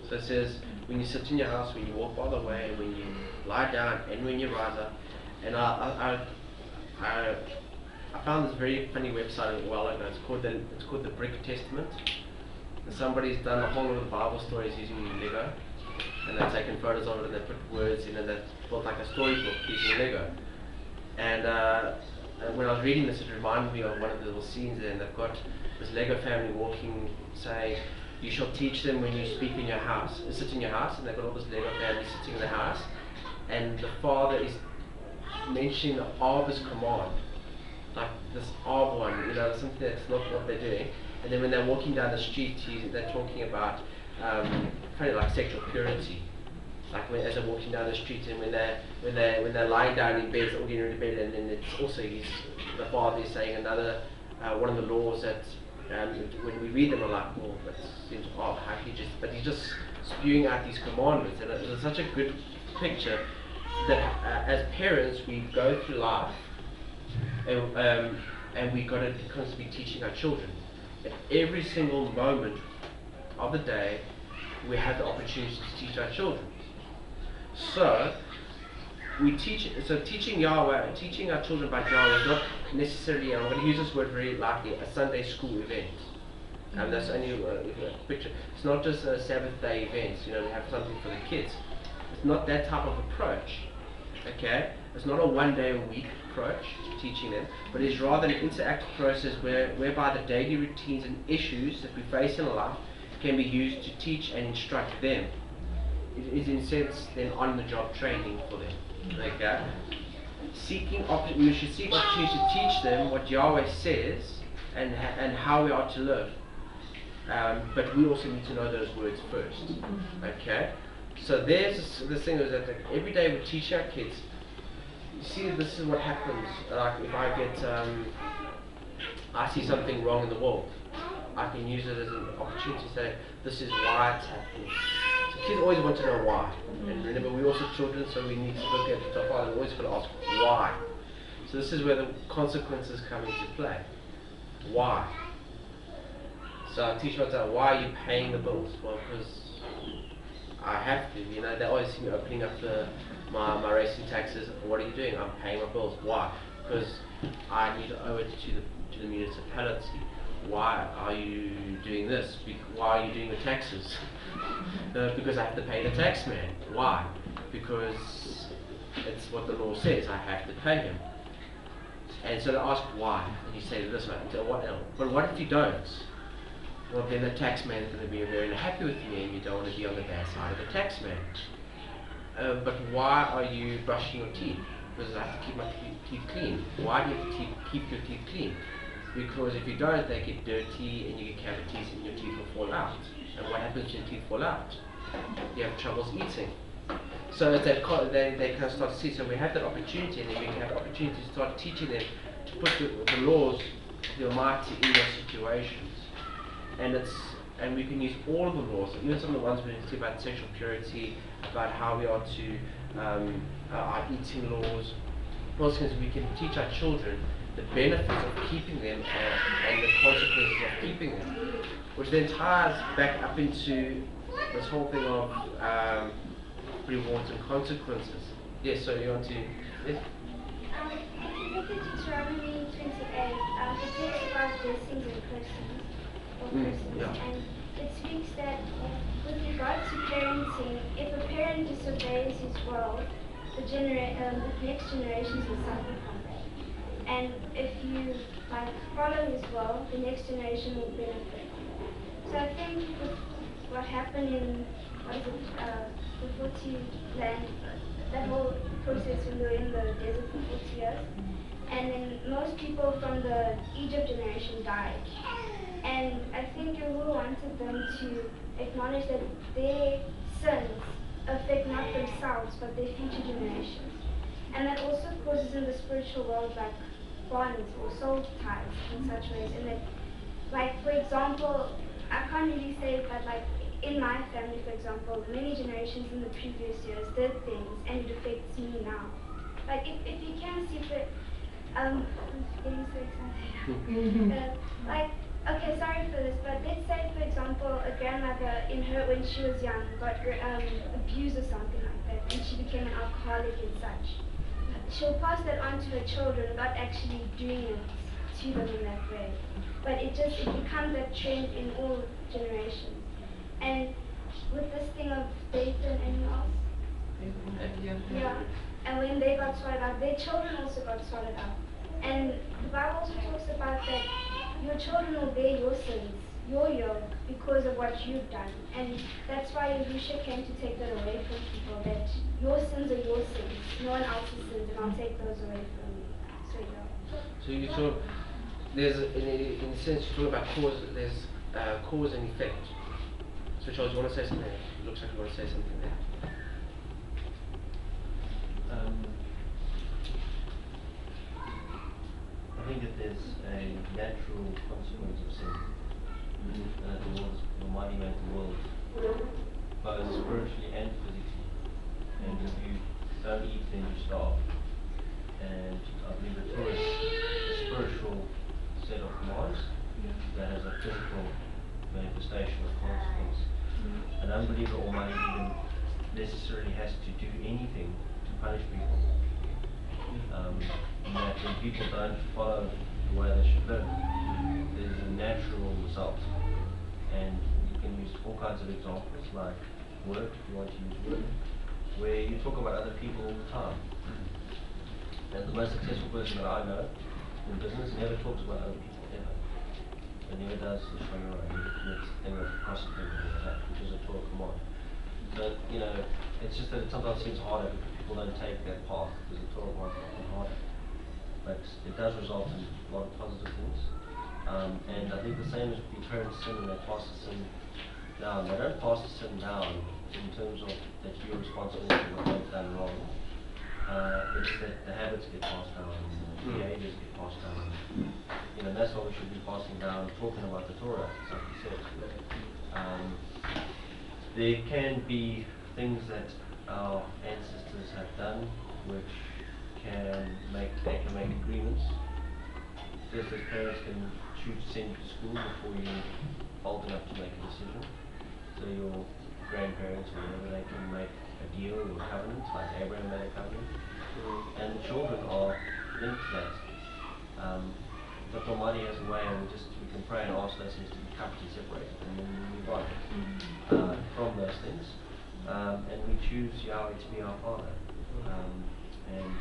So it says, when you sit in your house, when you walk by the way, when you lie down, and when you rise up. And I found this very funny website a while ago. It's called the Brick Testament. And somebody's done a whole lot of Bible stories using Lego, and they've taken photos of it and they put words in, and they've built like a storybook using Lego. And when I was reading this, it reminded me of one of the little scenes there, and they've got this Lego family walking, saying, "You shall teach them when you speak in your house, sit in your house," and they've got all this Lego family sitting in the house, and the father is mentioning the Abba's command, like this Abba one, something that's not what they're doing. And then when they're walking down the street, they're talking about kind of like sexual purity, like as they're walking down the street, and when they're lying down in bed or getting ready to bed, and then it's also the father is saying another one of the laws that when we read them we're like, well, that seems odd. How can you just? But he's just spewing out these commandments, and it's such a good picture that as parents we go through life, and we got to constantly be teaching our children. At every single moment of the day, we have the opportunity to teach our children. So teaching Yahweh, teaching our children about Yahweh is not necessarily, I'm going to use this word very lightly, a Sunday school event. And that's only a picture. It's not just a Sabbath day event, we have something for the kids. It's not that type of approach. Okay, it's not a one-day-a-week approach to teaching them, but it's rather an interactive process whereby the daily routines and issues that we face in life can be used to teach and instruct them. It is in a sense then on-the-job training for them. Okay, we should seek opportunity to teach them what Yahweh says and how we are to live. But we also need to know those words first. Okay. So there's this thing is that every day we teach our kids. You see, this is what happens. Like if I see something wrong in the world, I can use it as an opportunity to say, this is why it's happening. So kids always want to know why. And remember, we're also children, so we need to look at our father. We're always going to ask why. So this is where the consequences come into play. Why? So I teach my child, why are you paying the bills? Well, because I have to, you know, they always see me opening up my racing taxes. What are you doing? I'm paying my bills. Why? Because I need to owe it to the municipality. Why are you doing this? Why are you doing the taxes? Because I have to pay the tax man. Why? Because it's what the law says. I have to pay him. And so they ask why, and you say this way. But what if you don't? Well, then the tax man is going to be very unhappy with you, and you don't want to be on the bad side of the tax man. But why are you brushing your teeth? Because I have to keep my teeth clean. Why do you have to keep your teeth clean? Because if you don't, they get dirty and you get cavities and your teeth will fall out. And what happens when your teeth fall out? You have troubles eating. So as they kind of start to see, so we have that opportunity, and then we have the opportunity to start teaching them to put the laws of the Almighty in those situations. And we can use all of the laws, even some of the ones we see about sexual purity, about how we are to our eating laws. Those things we can teach our children the benefits of keeping them and the consequences of keeping them, which then ties back up into this whole thing of rewards and consequences. Yes, so you want to? Yes. If you look at Deuteronomy 28, it talks about blessings and cursings. And it speaks that with regard to parenting, if a parent disobeys his word, the next generations will suffer from that. And if you follow his will, the next generation will benefit. So I think with what happened in the 40 land, that whole process when we were in the desert for 40 years, and then most people from the Egypt generation died. And I think Yahuwah wanted them to acknowledge that their sins affect not themselves but their future generations. And that also causes in the spiritual world like bonds or soul ties in such ways. And that, like for example, I can't really say it, but like in my family, for example, many generations in the previous years did things and it affects me now. Like if you can see it, I'm getting so excited. Okay, sorry for this, but let's say, for example, a grandmother when she was young, got abused or something like that, and she became an alcoholic and such. She'll pass that on to her children without actually doing it to them in that way. But it becomes a trend in all generations. And with this thing of Deut and anyone else? Yeah. And when they got sorted out, their children also got sorted out. And the Bible also talks about that your children will bear your sins, your yoke, because of what you've done. And that's why Yahushua came to take that away from people, that your sins are your sins, no one else's sins, and I'll take those away from you. So yeah. So you talk, there's, in a sense, you talk about cause, there's cause and effect. So Charles, you want to say something? It looks like you want to say something there. I think that there's a natural consequence of sin. The Almighty made the world, both spiritually and physically. And if you don't eat, then you starve. And I believe the Torah is a spiritual set of commands that has a physical manifestation of consequence. An unbeliever Almighty even necessarily has to do anything to punish people. That when people don't follow the way they should live, there's a natural result. And you can use all kinds of examples like work, if you want to use work, where you talk about other people all the time. And the most successful person that I know in business never talks about other people, ever. It never does the Shemira, he commits thing of prosecuting that, which is a Torah command. So, you know, it's just that it sometimes seems harder because people don't take that path, because the Torah command is harder. But it does result in a lot of positive things. And I think the same as the parents sin and they pass the sin down. They don't pass the sin down in terms of that you're responsible for what they've done wrong. It's that the habits get passed down, the behaviors get passed down. You know, that's what we should be passing down, talking about the Torah, like you said. There can be things that our ancestors have done which they can make agreements. Just as parents can choose to send you to school before you're old enough to make a decision. So your grandparents or whatever, they can make a deal or a covenant, like Abraham made a covenant. And the children are linked to that. But Almighty has a way, and we can pray and ask those things to be cut and separated, and then we move on from those things. And we choose Yahweh to be our Father. And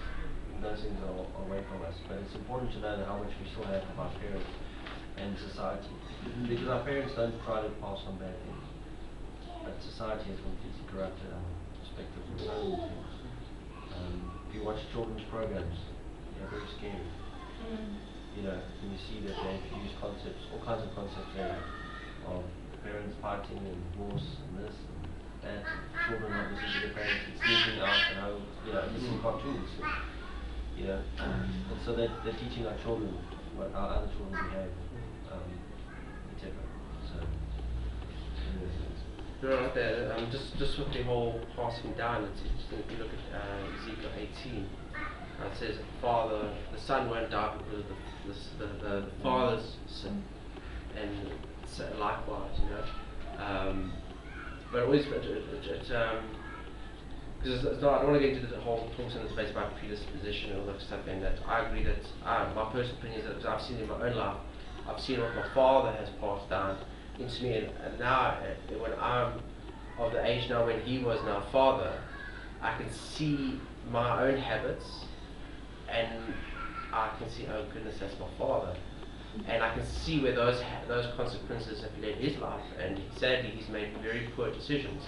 those things are away from us. But it's important to know that how much we still have of our parents and society. Because our parents don't try to pass on bad things. But society has completely corrupted our perspective on so many things. If you watch children's programs, they're very scary. You know, when you see that they introduce concepts, all kinds of concepts there of parents fighting and divorce and this and that, children not listening to their parents and sneaking out and home, you know, listening to cartoons. You know, and so they're teaching our children what our other children behave, etc. So, no, like that. Just with the whole passing down, it's interesting if you look at Ezekiel 18. It says the son won't die because of the father's sin, and so likewise, you know. But always, because it's not, I don't want to get into the whole talks in the space about predisposition and all that stuff, and that I agree that my personal opinion is that I've seen it in my own life. I've seen what my father has passed down into me, and now when I'm of the age now when he was now father, I can see my own habits, and I can see, oh goodness, that's my father, and I can see where those consequences have led his life, and sadly he's made very poor decisions,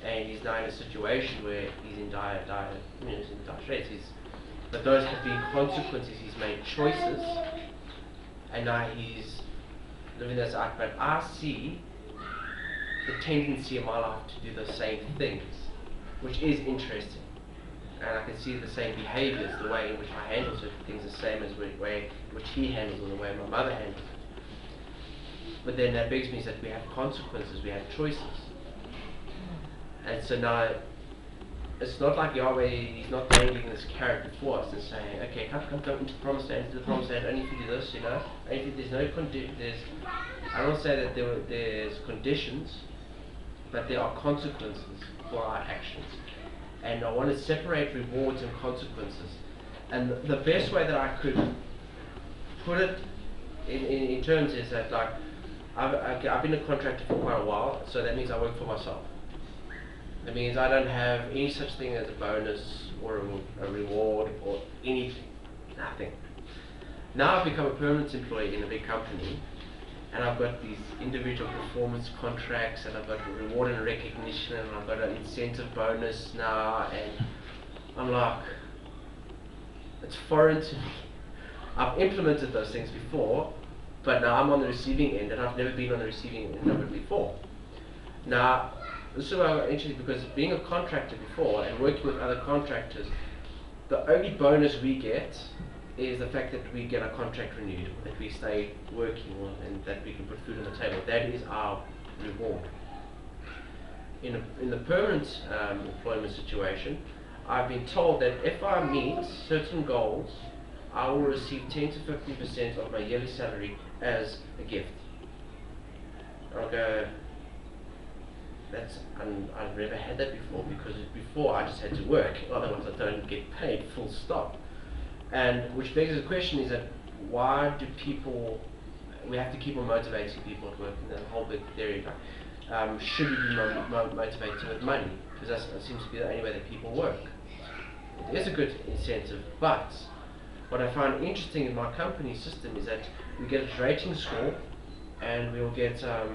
and he's now in a situation where he's in dire straits. But those have been consequences. He's made choices, and now he's living this out. But I see the tendency in my life to do the same things, which is interesting. And I can see the same behaviors, the way in which I handle certain things, the same as the way in which he handles them, the way my mother handles it. But then that begs me that we have consequences, we have choices. And so now, it's not like Yahweh, he's not painting this character for us and saying, okay, come into the promised land, only if you do this, you know. And if there's no I don't say that there's conditions, but there are consequences for our actions. And I want to separate rewards and consequences. And the best way that I could put it in terms is that, like, I've been a contractor for quite a while, so that means I work for myself. That means I don't have any such thing as a bonus or a reward or anything, nothing. Now I've become a permanent employee in a big company, and I've got these individual performance contracts, and I've got reward and recognition, and I've got an incentive bonus now, and I'm like, it's foreign to me. I've implemented those things before, but now I'm on the receiving end, and I've never been on the receiving end of it before. Now, this is interesting because being a contractor before and working with other contractors, the only bonus we get is the fact that we get our contract renewed, that we stay working, and that we can put food on the table. That is our reward. In the permanent employment situation, I've been told that if I meet certain goals, I will receive 10 to 15% of my yearly salary as a gift. I'll go, I've never had that before, because before I just had to work, otherwise I don't get paid, full stop. And which begs the question is that why do people, we have to keep on motivating people to work, in the whole big theory, like, should we be motivated with money? Because that seems to be the only way that people work. It is a good incentive, but what I find interesting in my company system is that we get a rating score, and we'll get a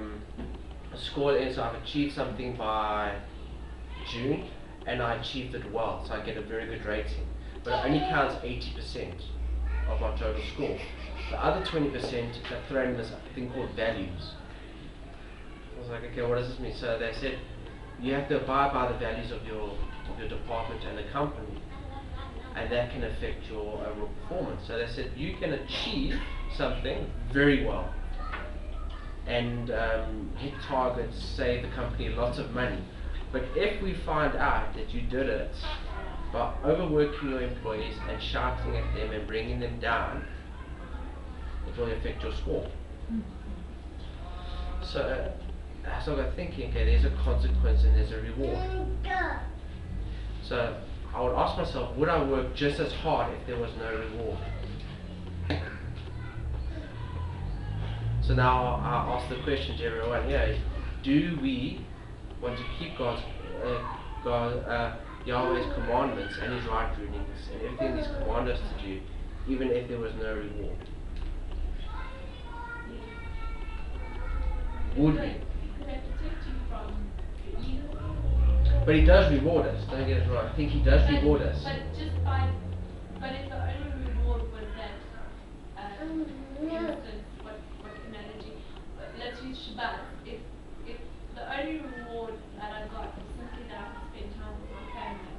score and so I've achieved something by June, and I achieved it well, so I get a very good rating. But it only counts 80% of my total score. The other 20% are thrown in this thing called values. I was like, okay, what does this mean? So they said you have to abide by the values of your department and the company, and that can affect your overall performance. So they said you can achieve something very well and hit targets, save the company lots of money. But if we find out that you did it by overworking your employees and shouting at them and bringing them down, it will affect your score. So I got thinking, okay, there's a consequence and there's a reward. So I would ask myself, would I work just as hard if there was no reward? So now I ask the question to everyone here, do we want to keep Yahweh's commandments and His right rulings and everything He's commanded us to do, even if there was no reward? Would we? But He does reward us, don't get it wrong. I think He does reward us. But if the only reward was that, for instance, what analogy, let's use Shabbat. If the only reward that I got was simply that I could spend time with my family,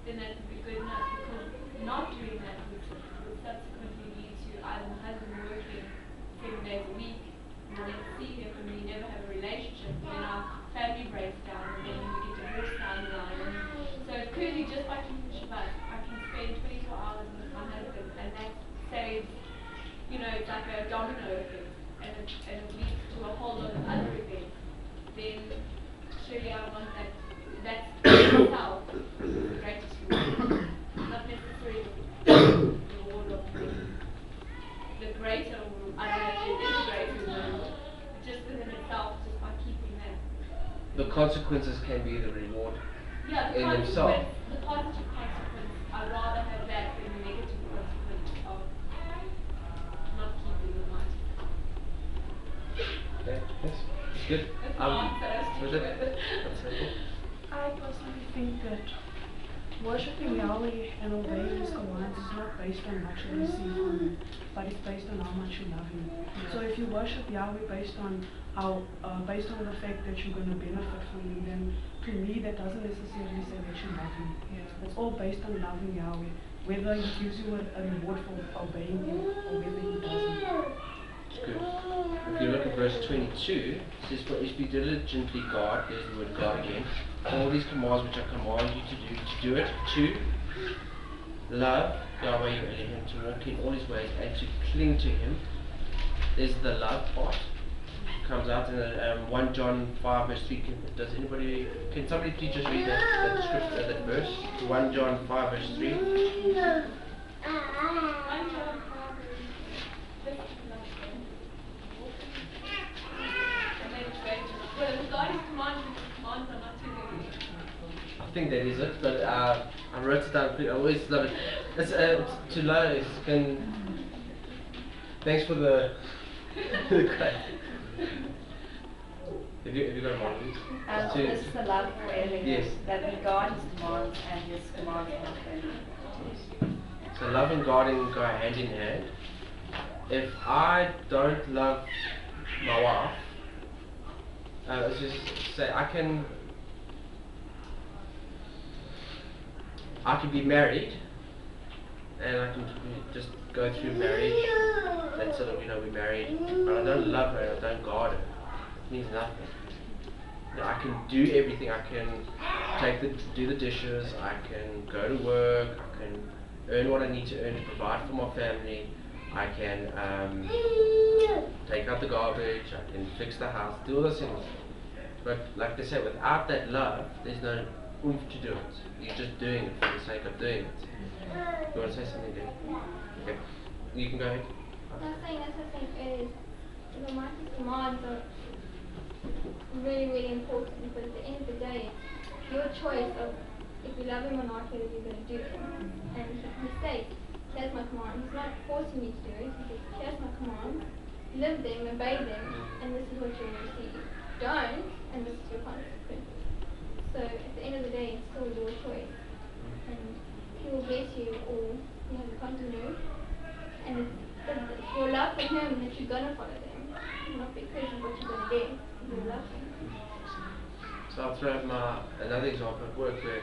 then that would be good enough, because not doing that would subsequently lead to either my husband working 7 days a week, not able to see him, and we never have a relationship, then our family breaks down, and then we get divorced down the line. So clearly, just by keeping Shabbat, I can spend 24 hours with my husband, and that saves, it's like a domino effect, and it leads to a whole lot of other events. Then surely I want that. That's itself the greatest reward, not necessarily the reward of the greater. I don't know if it is a greater reward, just within itself, just by keeping that. The consequences can be the reward in themselves. The positive consequence, I'd rather have that than the negative consequence of not keeping the mind. Okay, yes, it's good. Was it? That's okay. I personally think that worshipping Yahweh and obeying His commands is not based on much you receive from Him, but it's based on how much you love Him. So if you worship Yahweh based on the fact that you're going to benefit from Him, then to me that doesn't necessarily say that you love Him. It's all based on loving Yahweh, whether He gives you a reward for obeying Him or whether He doesn't. It's good. If you look at verse 22, it says, "For if you diligently guard," there's the word guard again, "all these commands which I command you to do it, to love Yahweh your Elohim, to walk in all His ways, and to cling to Him." There's the love part. Comes out in 1 John 5 verse 3. Can somebody please just read that scripture, that verse? 1 John 5 verse 3. I think that is it, but I wrote it down. I always love it. It's to love. Thanks for the crack. Have you got a moment? This is the love for Elohim, yes. that we guard His commands and His commands are not failing. So love and guarding go hand in hand. If I don't love my wife, let's just say I can be married, and I can just go through marriage, and sort of, we're married, but I don't love her, I don't guard her. It means nothing. I can do everything. I can do the dishes, I can go to work, I can earn what I need to earn to provide for my family, I can take out the garbage, I can fix the house, do all those things. But like they say, without that love, there's no oomph to do it. You're just doing it for the sake of doing it. You want to say something, Dave? Okay. You can go ahead. That's the thing is, the Mighty commands are really, really important, but at the end of the day, it's your choice of if you love Him or not, whether you're going to do it. And He states, here's my command. He's not forcing you to do it. He says, here's my command. Live them, obey them, and this is what you'll receive. Don't, and this is your consequence. So at the end of the day, it's still your choice. And he will bless you or you have a continue. And it's your love for him that you're going to follow them. Not because of what you're going to get. Your love for him. So I'll throw out another example at work where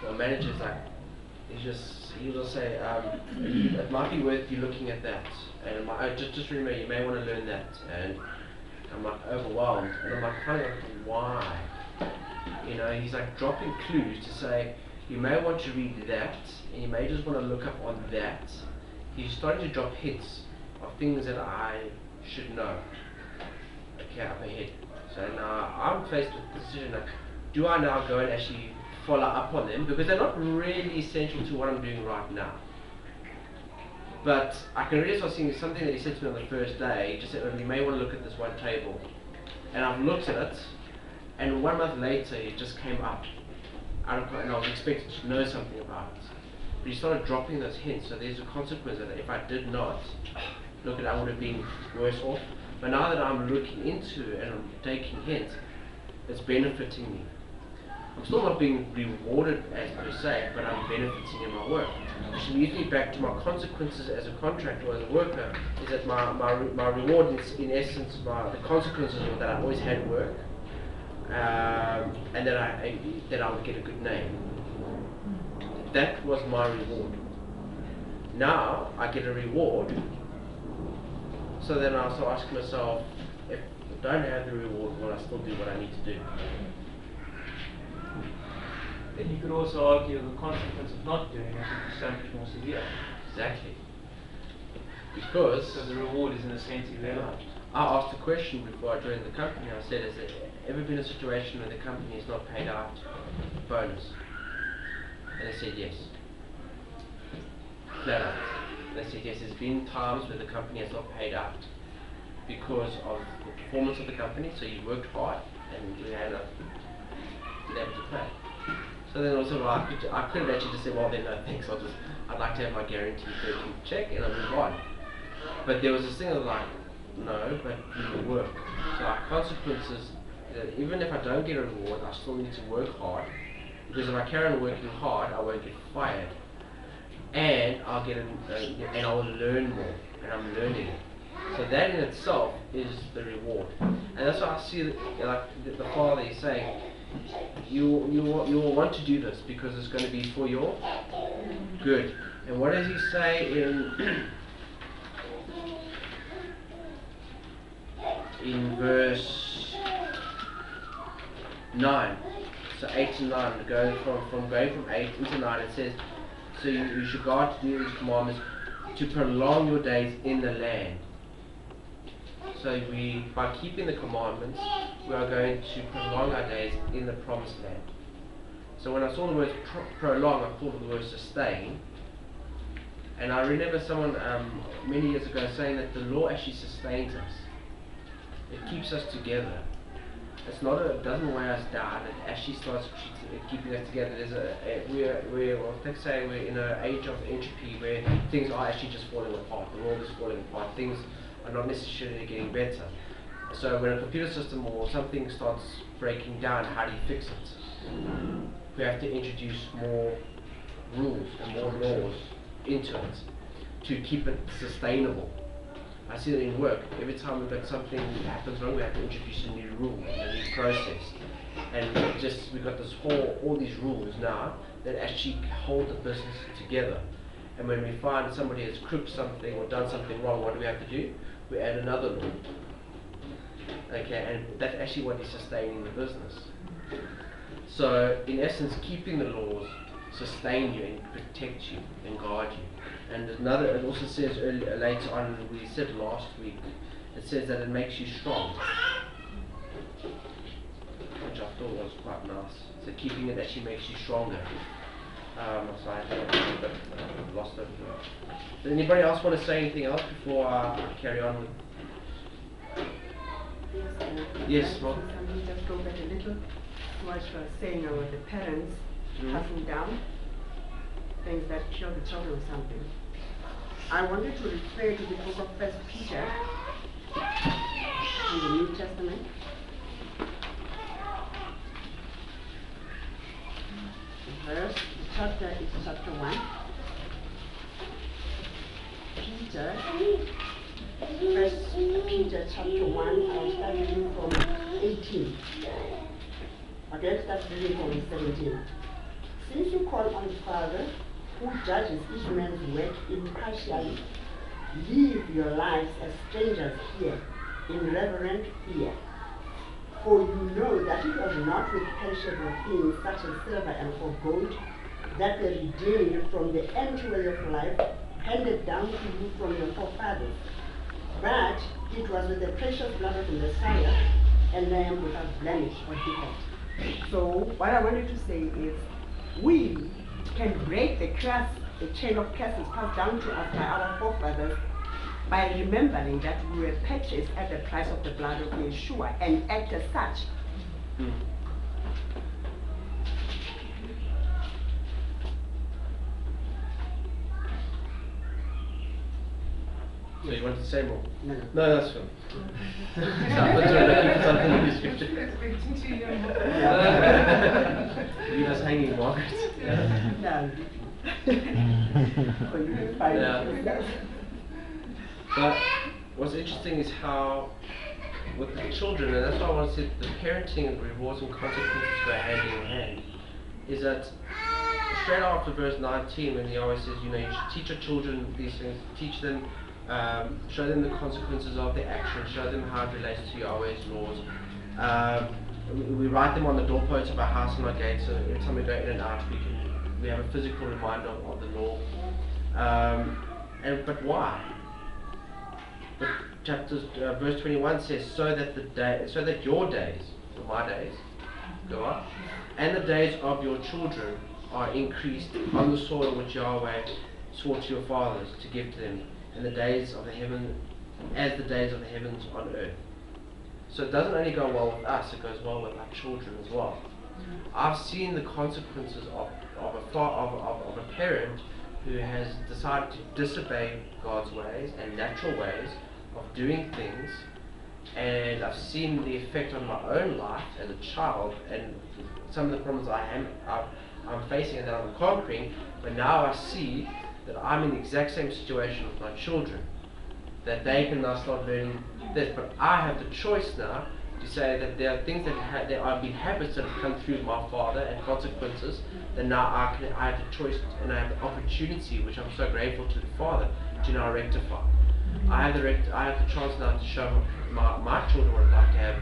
the manager's like, he'll just say, it might be worth you looking at that, and it might, just remember you may want to learn that, and I'm like overwhelmed, and I'm like, kind of like, why? You know, he's like dropping clues to say, you may want to read that, and you may just want to look up on that. He's starting to drop hints of things that I should know. Okay, up ahead. So now I'm faced with the decision, like, do I now go and actually follow up on them, because they're not really essential to what I'm doing right now. But I can really start seeing something that he said to me on the first day. He just said, you may want to look at this one table. And I've looked at it, and 1 month later it just came up. And I was expected to know something about it. But he started dropping those hints, so there's a consequence that if I did not look at it, I would have been worse off. But now that I'm looking into it and I'm taking hints, it's benefiting me. I'm still not being rewarded as per se, but I'm benefiting in my work. Which leads me back to my consequences as a contractor or as a worker, is that my reward is in essence the consequences of that I always had work, and that I would get a good name. That was my reward. Now I get a reward, so then I start asking myself, if I don't have the reward, will I still do what I need to do? Then you could also argue the consequence of not doing it is so much more severe. Exactly. Because So the reward is in a sense irrelevant. I asked a question before I joined the company. I said, has there ever been a situation where the company has not paid out a bonus? And they said yes. Flat out. They said yes, there's been times where the company has not paid out because of the performance of the company, so you worked hard and you had enough to be able to pay. So then also I could have actually just said, well then no thanks, I'd like to have my guaranteed 13th check and I'll move on. But there was this thing of like, no, but you will work. So our consequences, even if I don't get a reward, I still need to work hard. Because if I carry on working hard, I won't get fired. And I'll get and I will learn more, and I'm learning it. So that in itself is the reward. And that's why I see like the Father is saying, you will want to do this because it's going to be for your good. And what does he say in verse 9? So 8 to 9, going from 8 into 9, it says, so you should guard to do these commandments to prolong your days in the land. So by keeping the commandments, we are going to prolong our days in the promised land. So when I saw the word prolong, I thought of the word sustain. And I remember someone many years ago saying that the law actually sustains us. It keeps us together. It's not it doesn't weigh us down. It actually starts keeping us together. Let's say we're in an age of entropy where things are actually just falling apart. The world is falling apart. Things are not necessarily getting better. So when a computer system or something starts breaking down, how do you fix it? We have to introduce more rules and more laws into it to keep it sustainable. I see that in work. Every time we've got something that happens wrong, we have to introduce a new rule, a new process. And we've got all these rules now that actually hold the business together. And when we find somebody has crooked something or done something wrong, what do we have to do? We add another law. Okay, and that's actually what is sustaining the business. So, in essence, keeping the laws sustain you and protect you and guard you. And it also says later on, we said last week, it says that it makes you strong, which I thought was quite nice. So keeping it actually makes you stronger. So I lost it. Does anybody else want to say anything else before I carry on with? Yes, Mark. Let me just go back a little. What you were saying about the parents passing down things that show the children something. I wanted to refer to the book of 1 Peter in the New Testament. The chapter is chapter 1. Peter, 1 Peter chapter 1, I'll start reading from 18. Okay, start reading from 17. Since you call on the Father, who judges each man's work impartially, live your lives as strangers here, in reverent fear. For you know that it was not with perishable things such as silver and gold that were redeemed from the empty way of life handed down to you from your forefathers, but it was with the precious blood of the Messiah, a lamb without blemish or defect. So what I wanted to say is, we can break the chain of curses passed down to us by our forefathers by remembering that we were purchased at the price of the blood of Yeshua and act as such. So you want to say more? No. No, that's fine. I thought you were looking for something in the scripture. Leave us hanging, Margaret. No. Or you can find it. But what's interesting is how, with the children, and that's why I want to say the parenting and rewards and consequences go hand in hand, is that straight after verse 19, when he always says, you should teach your children these things, teach them, show them the consequences of their actions, show them how it relates to Yahweh's laws. We write them on the doorposts of our house and our gates, so every time we go in and out, we have a physical reminder of the law. But why? But verse 21 says, so that your days, or my days, go up, and the days of your children are increased on the soil which Yahweh swore to your fathers to give to them, and the days of the heaven, as the days of the heavens on earth. So it doesn't only go well with us; it goes well with our children as well. I've seen the consequences of a parent who has decided to disobey God's ways and natural ways of doing things, and I've seen the effect on my own life as a child and some of the problems I'm facing and that I'm conquering. But now I see that I'm in the exact same situation with my children, that they can now start learning this, but I have the choice now to say that there are things there are been habits that have come through with my father and consequences, that now I have the choice and I have the opportunity, which I'm so grateful to the Father, to now rectify. I have the chance now to show my children what it's like to have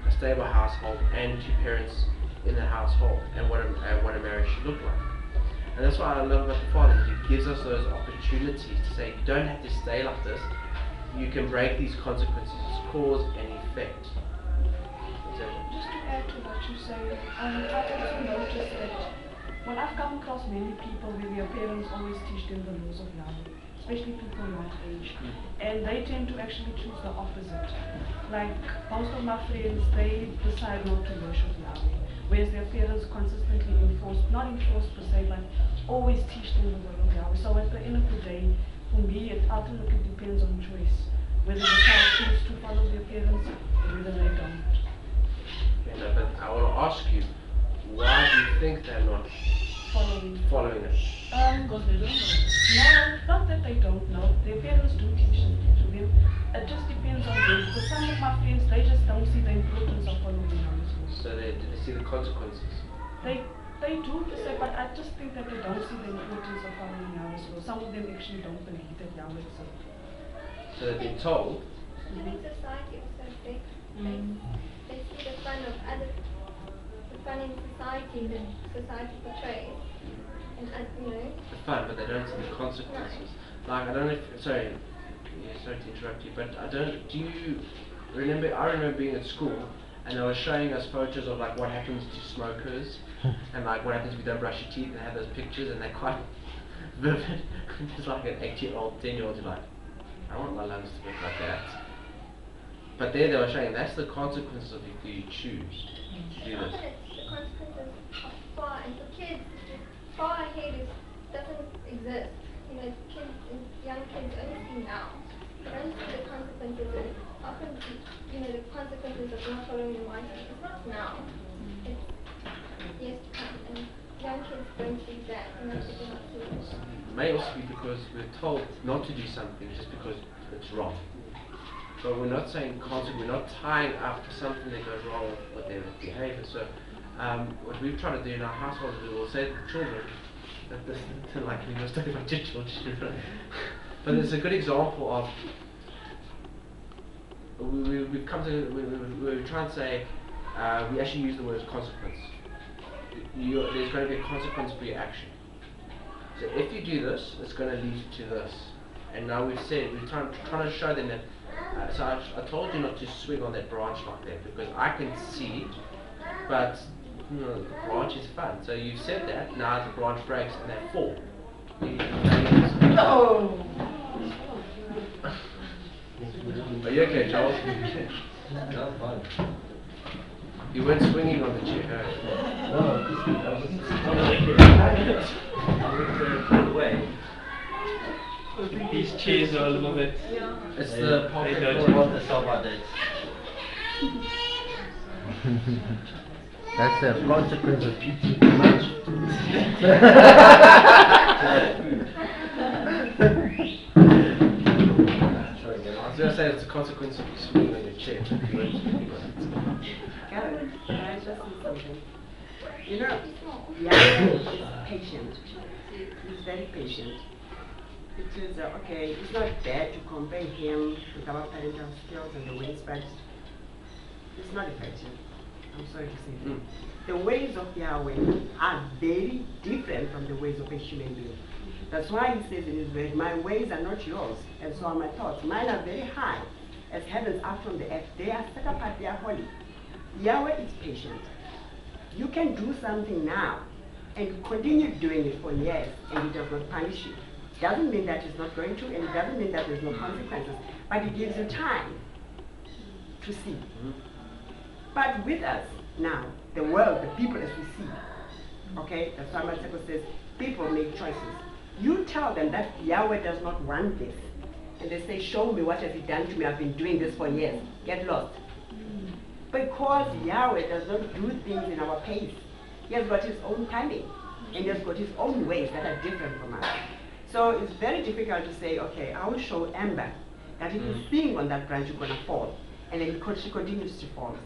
a stable household and two parents in the household, and what a marriage should look like. And that's what I love about the Father. He gives us those opportunities to say, you don't have to stay like this. You can break these consequences, cause and effect. Just to add to what you say, I've also noticed that when I've come across many people where their parents always teach them the laws of Yahweh, especially people my age, and they tend to actually choose the opposite. Like most of my friends, they decide not to worship Yahweh, whereas their parents consistently not enforce per se, but always teach them the word of Yahweh. So at the end of the day, for me, it ultimately depends on choice, whether the child chooses to follow their parents or whether they don't. But I want to ask you, why do you think they're not following it? Because they don't know. No, not that they don't know. Their parents do teach them to them. It just depends on them. Because some of my friends, they just don't see the importance of following Yahweh's laws. So they see the consequences? They do say, but I just think that they don't see the importance of following Yahweh's laws. Some of them actually don't believe that Yahweh exists. So they've been told? I think society also affects. They see the fun in society that society portrays, and the fun, but they don't see the consequences. Like, I don't know if, sorry to interrupt you, but do you remember, I remember being at school and they were showing us photos of like what happens to smokers and like what happens if you don't brush your teeth, and they have those pictures and they're quite vivid. It's like an 8-year-old, 10-year-old who's like, I want my lungs to look like that. But there they were showing that's the consequences of if you choose to do this. The consequences are far, and for kids, far ahead doesn't exist. Kids young kids only see now. They don't see the consequences, and often, the consequences of not following the mindset. It's not now. It's yes to come, and young kids don't see that, and that's what they're not seeing. It may also be because we're told not to do something just because it's wrong. But we're not saying we're not tying up something that goes wrong with their behavior. So what we've tried to do in our household is we will say to the children, that this isn't like we must talk about your children, but it's a good example of we've come to we try and say we actually use the word consequence. There's going to be a consequence for your action. So if you do this, it's going to lead to this. And now we're trying to show them that. So I told you not to swing on that branch like that because I can see, but the branch is fun. So you said that. Now the branch breaks and they fall. Oh. Are you okay, Charles? No, fine. You weren't swinging on the chair. Way. These chairs are a little bit. It's the pop. They don't want to solve about that. That's a consequence of eating too much. I was going to say it's a consequence of you swinging on your chair. Can I just say something? Yahweh is patient. He's very patient. It is, okay, it's not bad to compare him with our parental skills and the ways, but it's not effective. I'm sorry to say that. The ways of Yahweh are very different from the ways of a human being. That's why he says in his word, my ways are not yours, and so are my thoughts. Mine are very high, as heavens are from the earth. They are set apart, they are holy. Yahweh is patient. You can do something now, and continue doing it for years, and he does not punish you. Doesn't mean that it's not going to, and it doesn't mean that there's no consequences, but it gives you time to see. But with us now, the world, the people as we see, okay, that's why my second says, people make choices. You tell them that Yahweh does not want this, and they say, show me what has he done to me, I've been doing this for years, get lost. Because Yahweh does not do things in our pace. He has got his own timing, and he has got his own ways that are different from us. So it's very difficult to say, okay, I will show Amber that if you swing on that branch, you're going to fall. And then she continues to fall.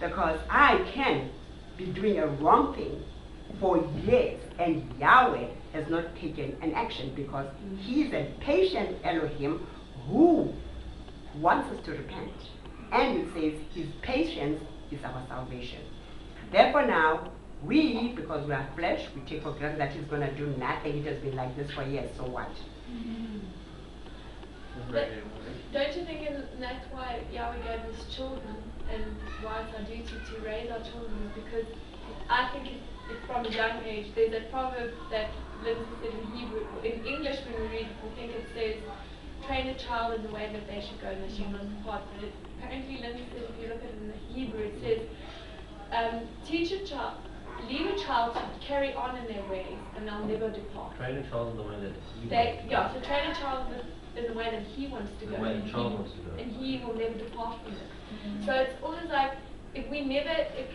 Because I can be doing a wrong thing for years, and Yahweh has not taken an action because he's a patient Elohim who wants us to repent. And it says his patience is our salvation. Therefore now, we, because we are flesh, we take for granted that he's going to do nothing. It has been like this for years, so what? But don't you think that's why Yahweh gave us children, and why it's our duty to raise our children, is because I think it's from a young age. There's a proverb that Lindsay said in Hebrew. In English when we read it, we think it says, train a child in the way that they should go and they should not depart. But apparently Lindsay said, if you look at it in the Hebrew, it says, teach a child, leave a child to carry on in their ways, and they'll never depart. Train a child in the way that he Yeah, so train a child in the way that he wants to go. The way the child wants to go. And he will never depart from it. So it's always like, if we never, if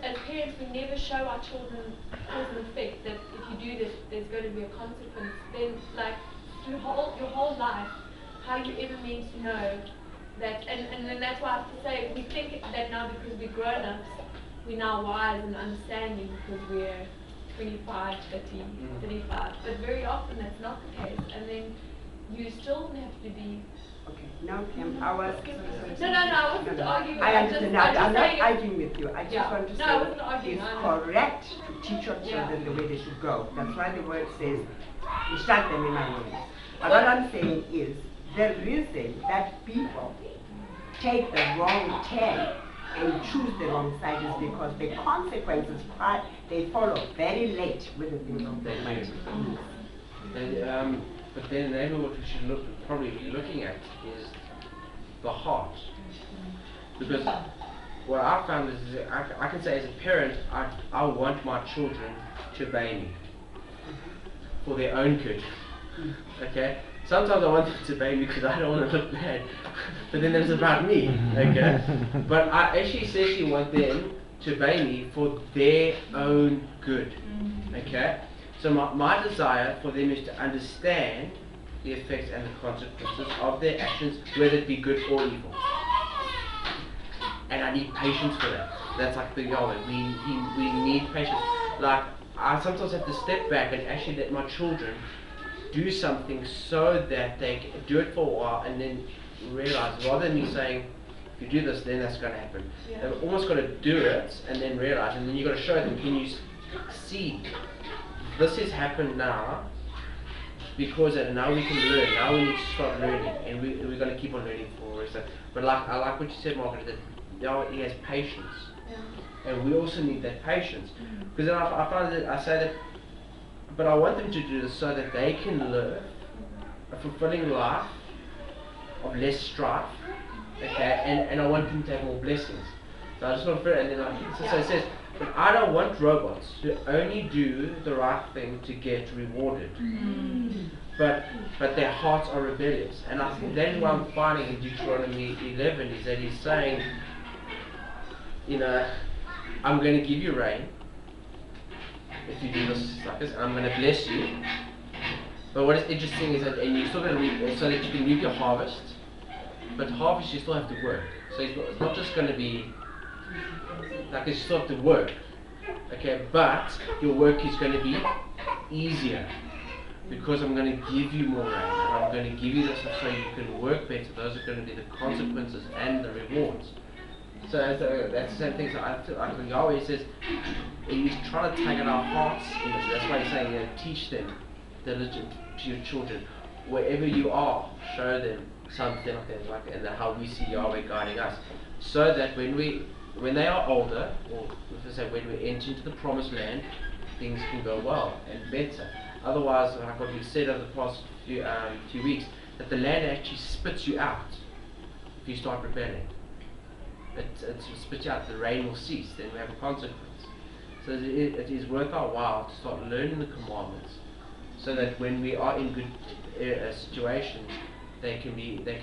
as parents we never show our children cause and effect that if you do this, there's going to be a consequence, then like your whole life, how you ever meant to know that, and then that's why I have to say, we think that now because we're grown-ups, we're now wise and understanding because we're 25, 30, 35. But very often that's not the case. And then you still have to be... Okay, now I was... No, I wasn't arguing. I understand. I'm not arguing with you. I just want to say I wasn't arguing. it's correct to teach your children the way they should go. That's why the word says, instruct them in my ways. But what I'm saying is, the reason that people take the wrong turn and choose the wrong side is because the consequences they follow very late with the things of their mind. And but then maybe what we should probably be looking at is the heart, because what I found is I can say as a parent I want my children to obey me for their own good, okay? sometimes I want them to obey me because I don't want to look bad. But then it's about me, okay? But I actually essentially want them to obey me for their own good, okay? So my desire for them is to understand the effects and the consequences of their actions, whether it be good or evil. And I need patience for that. That's like the Yahweh. We need patience. Like, I sometimes have to step back and actually let my children do something so that they do it for a while and then realize, rather than me saying, if you do this, then that's going to happen. Yeah. They've almost got to do it and then realize, and then you've got to show them, can you see, this has happened now, because now we can learn, now we need to start learning, and we're going to keep on learning for the rest of it. But like, I like what you said, Margaret, that now he has patience. Yeah. And we also need that patience. Because then I find that I say that, but I want them to do this so that they can live a fulfilling life of less strife, okay, and I want them to have more blessings. So I just want to, and then so it says, but I don't want robots who only do the right thing to get rewarded, but their hearts are rebellious. And I think that is what I'm finding in Deuteronomy 11, is that he's saying, you know, I'm going to give you rain if you do this like this, and I'm going to bless you. But what is interesting is that, and you're still going to reap, so that you can reap your harvest, but harvest you still have to work. So it's not just going to be like you still have to work, okay? But your work is going to be easier because I'm going to give you more rain. I'm going to give you this so you can work better. Those are going to be the consequences and the rewards. So that's the same thing. So I feel like Yahweh says he's trying to take out our hearts. That's why he's saying, you know, teach them diligent to your children. Wherever you are, show them something like that, and how we see Yahweh guiding us, so that when they are older, or let's say when we enter into the promised land, things can go well and better. Otherwise, like what we said over the past few weeks, that the land actually spits you out if you start rebelling. It spits you out. The rain will cease. Then we have a consequence. So it is worth our while to start learning the commandments, so that when we are in good situations, they can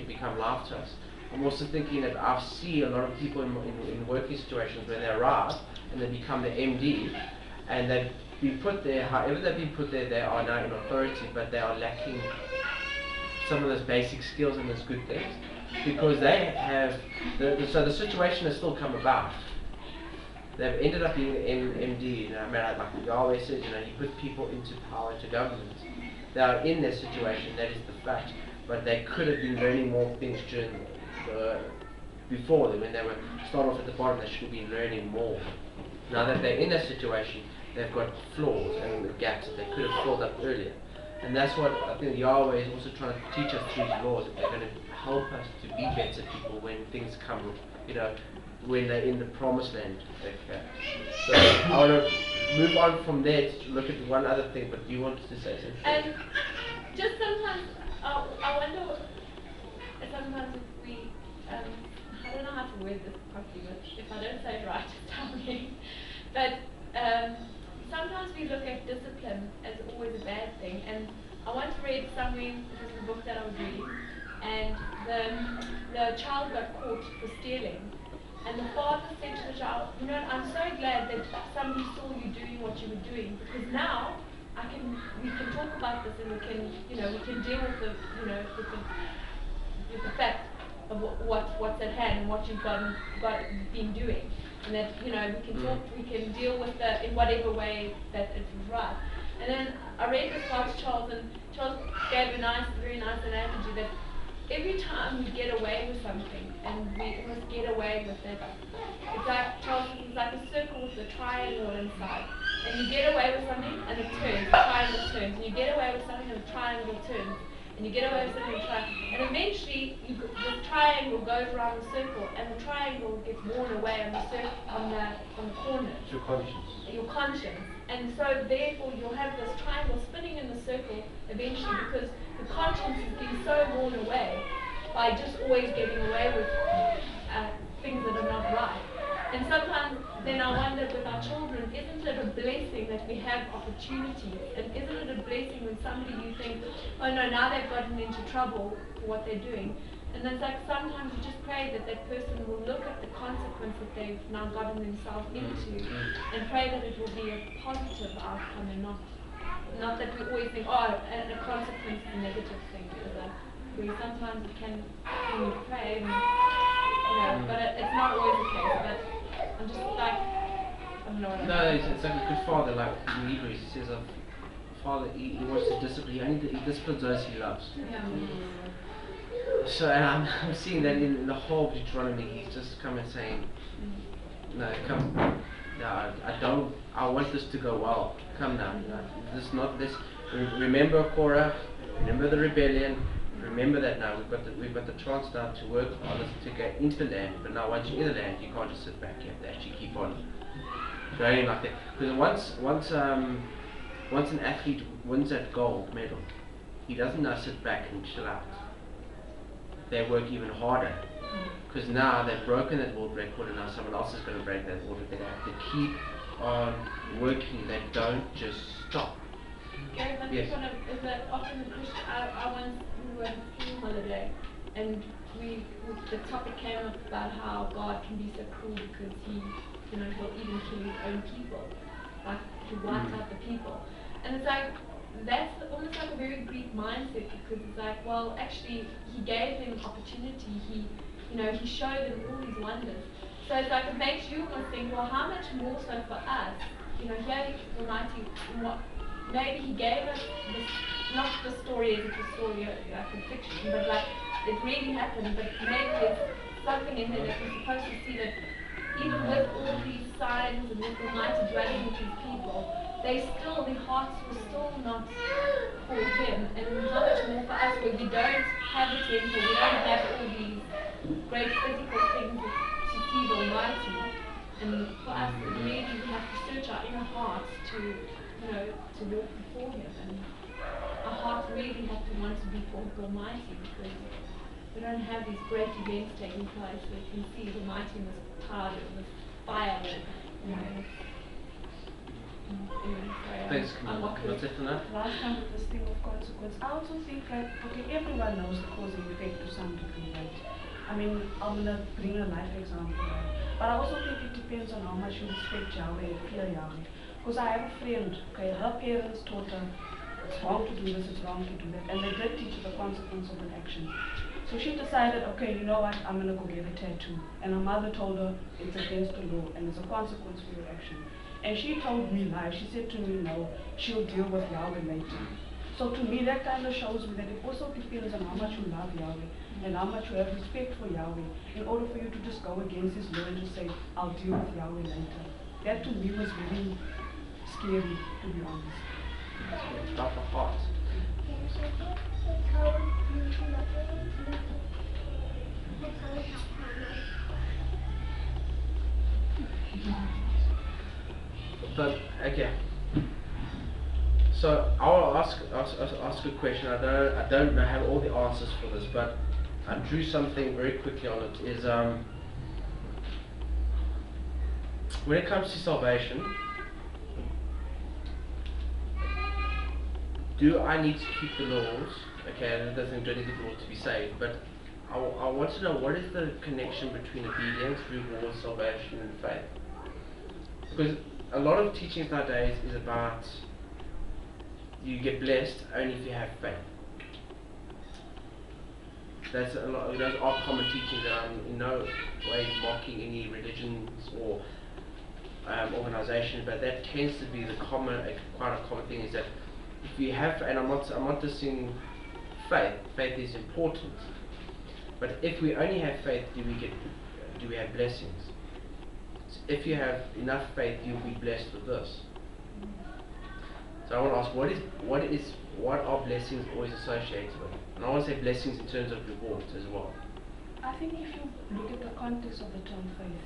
become life to us. I'm also thinking that I see a lot of people in working situations when they arrive and they become the MD, and they've been put there. However they've been put there, they are now in authority, but they are lacking some of those basic skills and those good things, because they have so the situation has still come about. They've ended up being MD. You know, like Yahweh says, you know, you put people into power, into government. They are in their situation. That is the fact. But they could have been learning more things during before them. When they were start off at the bottom, they should have been learning more. Now that they're in that situation, they've got flaws and gaps that they could have filled up earlier. And that's what I think Yahweh is also trying to teach us through His laws, that they're going to help us to be better people when things come, you know, when they're in the promised land. Okay. So I want to move on from there to look at one other thing, but you wanted to say something? Just sometimes, I wonder, sometimes if we, I don't know how to word this properly, but if I don't say it right, just tell me. But sometimes we look at discipline as always a bad thing, and I once read somewhere, this is the book that I was reading, and the child got caught for stealing, and the father said to the child, you know, I'm so glad that somebody saw you doing what you were doing, because now we can talk about this, and we can, you know, we can deal with the, you know, with the fact of what's at hand and what you've been doing. And that, you know, we can talk, we can deal with that in whatever way that it was right. And then I read this part to Charles, and Charles gave a very nice analogy that every time we get away with something, and we almost get away with it, it's like, Charles, it's like a circle with a triangle inside. And you get away with something, and it turns, the triangle turns. And you get away with something, and the triangle turns. And you get away with something, and eventually the triangle goes around the circle, and the triangle gets worn away on the circle, on the corner. It's your conscience. Your conscience. And so therefore you'll have this triangle spinning in the circle eventually, because the conscience has been so worn away by just always getting away with things that are not right. And sometimes then I wonder with our children, isn't it a blessing that we have opportunities? And isn't it a blessing when somebody you think, oh no, now they've gotten into trouble for what they're doing? And it's like sometimes you just pray that that person will look at the consequence that they've now gotten themselves into and pray that it will be a positive outcome and not that we always think, oh, a consequence is a negative thing. Where sometimes it can, when you pray, and, but it's not always the case. But I'm just like, I don't know what No, it's like a good father, like in Hebrews, he says, Father, he wants to discipline, he disciplines those he loves. Yeah. So, and I'm seeing that in the whole of Deuteronomy, he's just come and saying, no, come, no, I want this to go well. Come now, this not this. Remember Korah, remember the rebellion. Remember that now we've got the chance now to work on this to get into the land. But now once you're in the land, you can't just sit back. You have to actually keep on going like that. Because once an athlete wins that gold medal, he doesn't now sit back and chill out. They work even harder. Because now they've broken that world record, and now someone else is going to break that world record. They have to keep on working. They don't just stop. Gary, but yes. Is that often the Christian, I once, we were on a skiing holiday, and the topic came up about how God can be so cruel because he'll even kill his own people. Like, he wipes out the people. And it's like, that's almost like a very Greek mindset, because it's like, well, actually, he gave them opportunity, he showed them all these wonders. So it's like, it makes you almost think, well, how much more so for us? Here, Almighty, maybe he gave us this, not the story as it's a story like a fiction, but like it really happened, but maybe there's something in there that we're supposed to see, that even with all these signs and with Almighty dwelling with these people, their hearts were still not for him. And how much more for us, where we don't have a temple, we don't have all these great physical things to see the Almighty. And for us, really, we have to search our inner hearts to walk before him, and our hearts really have to want to be for the Almighty, because we don't have these great events taking place where you can see the mightiness of power and the fire. Thanks, what's it for now? Last time with this thing of consequence, I also think that, okay, everyone knows the cause and effect to some degree, right? I mean, I'm going to bring a life example, right? But I also think it depends on how much you respect Yahweh and fear Yahweh. Because I have a friend, okay, her parents taught her, it's wrong to do this, it's wrong to do that, and they did teach her the consequence of an action. So she decided, okay, you know what, I'm going to go get a tattoo. And her mother told her, it's against the law, and there's a consequence for your action. And she told me live, she said to me, no, she'll deal with Yahweh later. So to me, that kind of shows me that it also depends on how much you love Yahweh, and how much you have respect for Yahweh, in order for you to just go against his law and just say, I'll deal with Yahweh later. That to me was very scary, to be honest. It's about the heart. But okay, so I'll ask a question. I don't have all the answers for this, but I drew something very quickly on it. Is when it comes to salvation, do I need to keep the laws? Okay, it doesn't do anything for to be saved, but I want to know, what is the connection between obedience, reward, salvation, and faith? Because a lot of teachings nowadays is about you get blessed only if you have faith. That's a lot. Those are common teachings that I'm in no way mocking any religions or organization, but that tends to be quite a common thing. Is that if you have, and I'm not dissing faith. Faith is important, but if we only have faith, do we have blessings? So if you have enough faith, you'll be blessed with this. So I want to ask, what are blessings always associated with? And I want to say blessings in terms of rewards as well. I think if you look at the context of the term faith,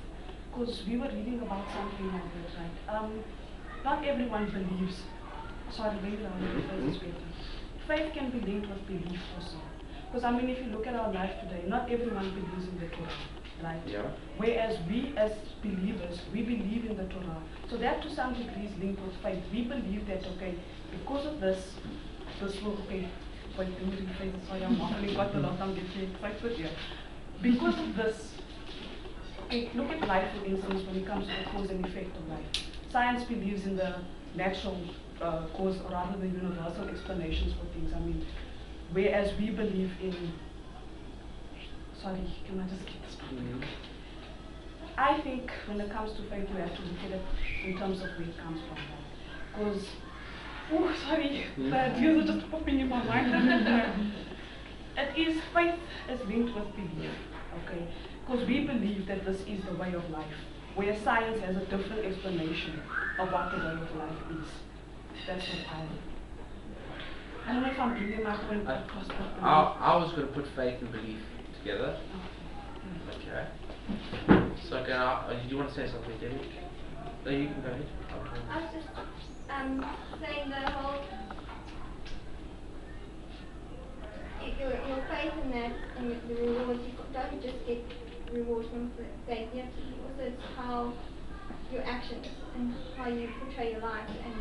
because we were reading about something like that, right? Not everyone believes. Sorry, maybe I'll phrase this better. Faith can be linked with belief also. Because I mean, if you look at our life today, not everyone believes in the Torah. right? Yeah. Whereas we as believers, we believe in the Torah. So that to some degree is linked with faith. We believe that, okay, because of this will, okay, wait, let me rephrase it, sorry, I'm waffling quite a lot, I'm getting excited here. Because of this, okay, look at life for instance when it comes to the cause and effect of life. Science believes in the natural cause or rather the universal explanations for things. I mean, whereas we believe in, sorry, can I just get this point? I think when it comes to faith, you have to look at it in terms of where it comes from. Because, oh, sorry, the ideas are just popping in my mind. It is, faith is linked with belief, okay? Because we believe that this is the way of life, where science has a different explanation of what the way of life is. That's what I don't know if I'm bringing my point across. I was going to put faith and belief together. Okay. So did you want to say something, Debbie? No, you can go ahead. I was just saying the whole your faith in that and the rewards, you don't just get rewards from faith, you have to also it's how your actions and how you portray your life and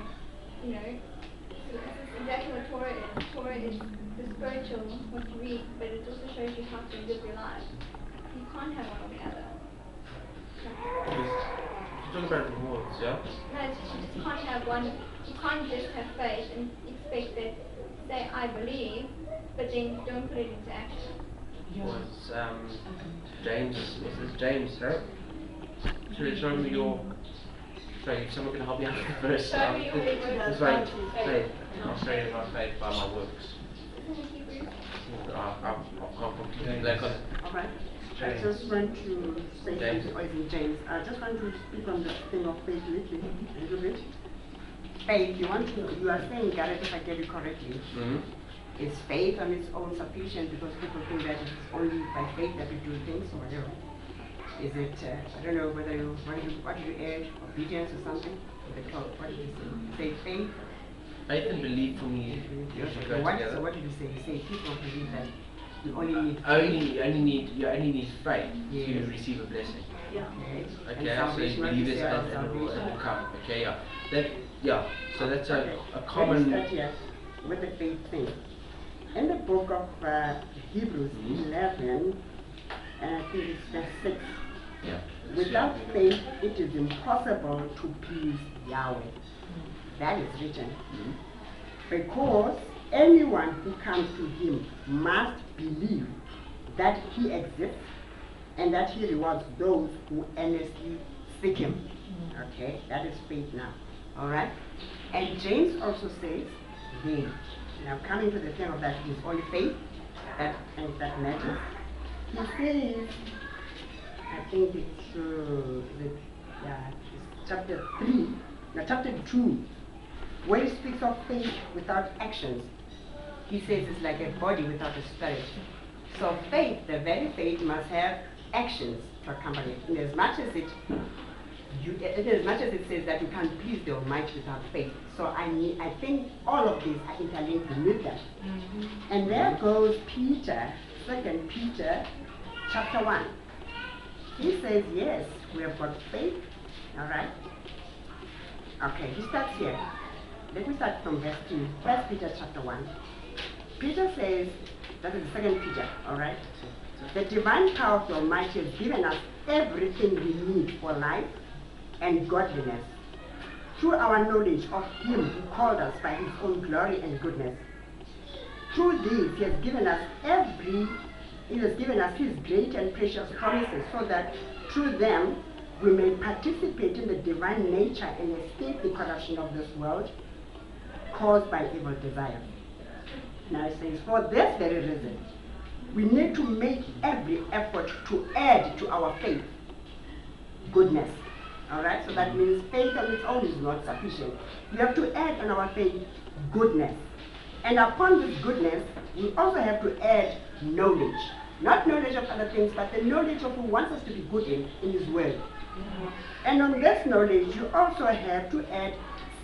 so this is exactly what Torah is. Torah is the spiritual, what you read, but it also shows you how to live your life. You can't have one or the other. You're talking about rewards, yeah? No, you just can't have one. You can't just have faith and expect that, say, I believe, but then don't put it into action. Was James, right? Show me your. Sorry, if someone can help me out with the verse. Show me your It's like, faith. I'll show you my faith by my works. I'll completely blank on it. Alright. I just want to say something, or is it James? I just want to speak on the thing of faith a little bit. Faith, you are saying, Gareth, if I get it correctly, is faith on its own sufficient because people think that it's only by faith that we do things or whatever? Is it, I don't know whether what did you add, obedience or something? What did you say? Say faith? Faith and belief for me usually go together. So what did you say? You say people believe that you only need you only need faith to receive a blessing. Yeah. Okay, so you believe this and it will come. Okay, yeah. So that's a common. Let's start here with the faith thing. In the book of Hebrews 11, and I think it's verse 6. Yeah. Without faith, it is impossible to please Yahweh. That is written. Because anyone who comes to him must believe that he exists and that he rewards those who earnestly seek him. Okay, that is faith now. Alright? And James also says, now coming to the thing of that is only faith that matters. He says, I think it's chapter 2, where he speaks of faith without actions. He says it's like a body without a spirit. So faith, the very faith, must have actions to accompany it. In as much as it says that you can't please the Almighty without faith. So I think all of these are interlinked with them. And there goes Peter, 2 Peter chapter 1. He says, yes, we have got faith. Alright? Okay, he starts here. Let me start from verse 2. 1 Peter chapter 1. Peter says, that is 2 Peter, alright? The divine power of the Almighty has given us everything we need for life and godliness through our knowledge of him who called us by his own glory and goodness. Through these he has given us his great and precious promises so that through them we may participate in the divine nature and escape the corruption of this world caused by evil desires. Now it says, for this very reason, we need to make every effort to add to our faith goodness. Alright, so that means faith on its own is not sufficient. We have to add on our faith goodness. And upon this goodness, we also have to add knowledge. Not knowledge of other things, but the knowledge of who wants us to be good in his word. And on this knowledge, you also have to add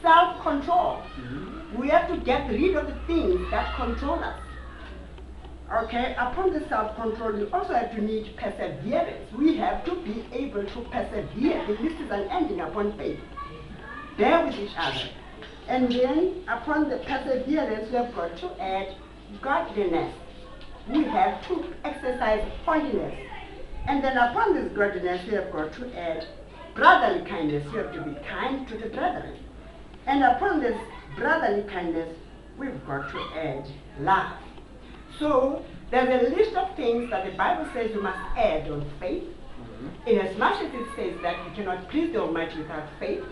self-control. We have to get rid of the things that control us. Okay, upon the self-control, you also have to need perseverance. We have to be able to persevere. The list is an ending upon faith. Bear with each other. And then, upon the perseverance, we have got to add godliness. We have to exercise holiness. And then upon this godliness, we have got to add brotherly kindness. You have to be kind to the brethren. And upon this brotherly kindness, we've got to add love. So there's a list of things that the Bible says you must add on faith. Inasmuch as it says that you cannot please the Almighty without faith,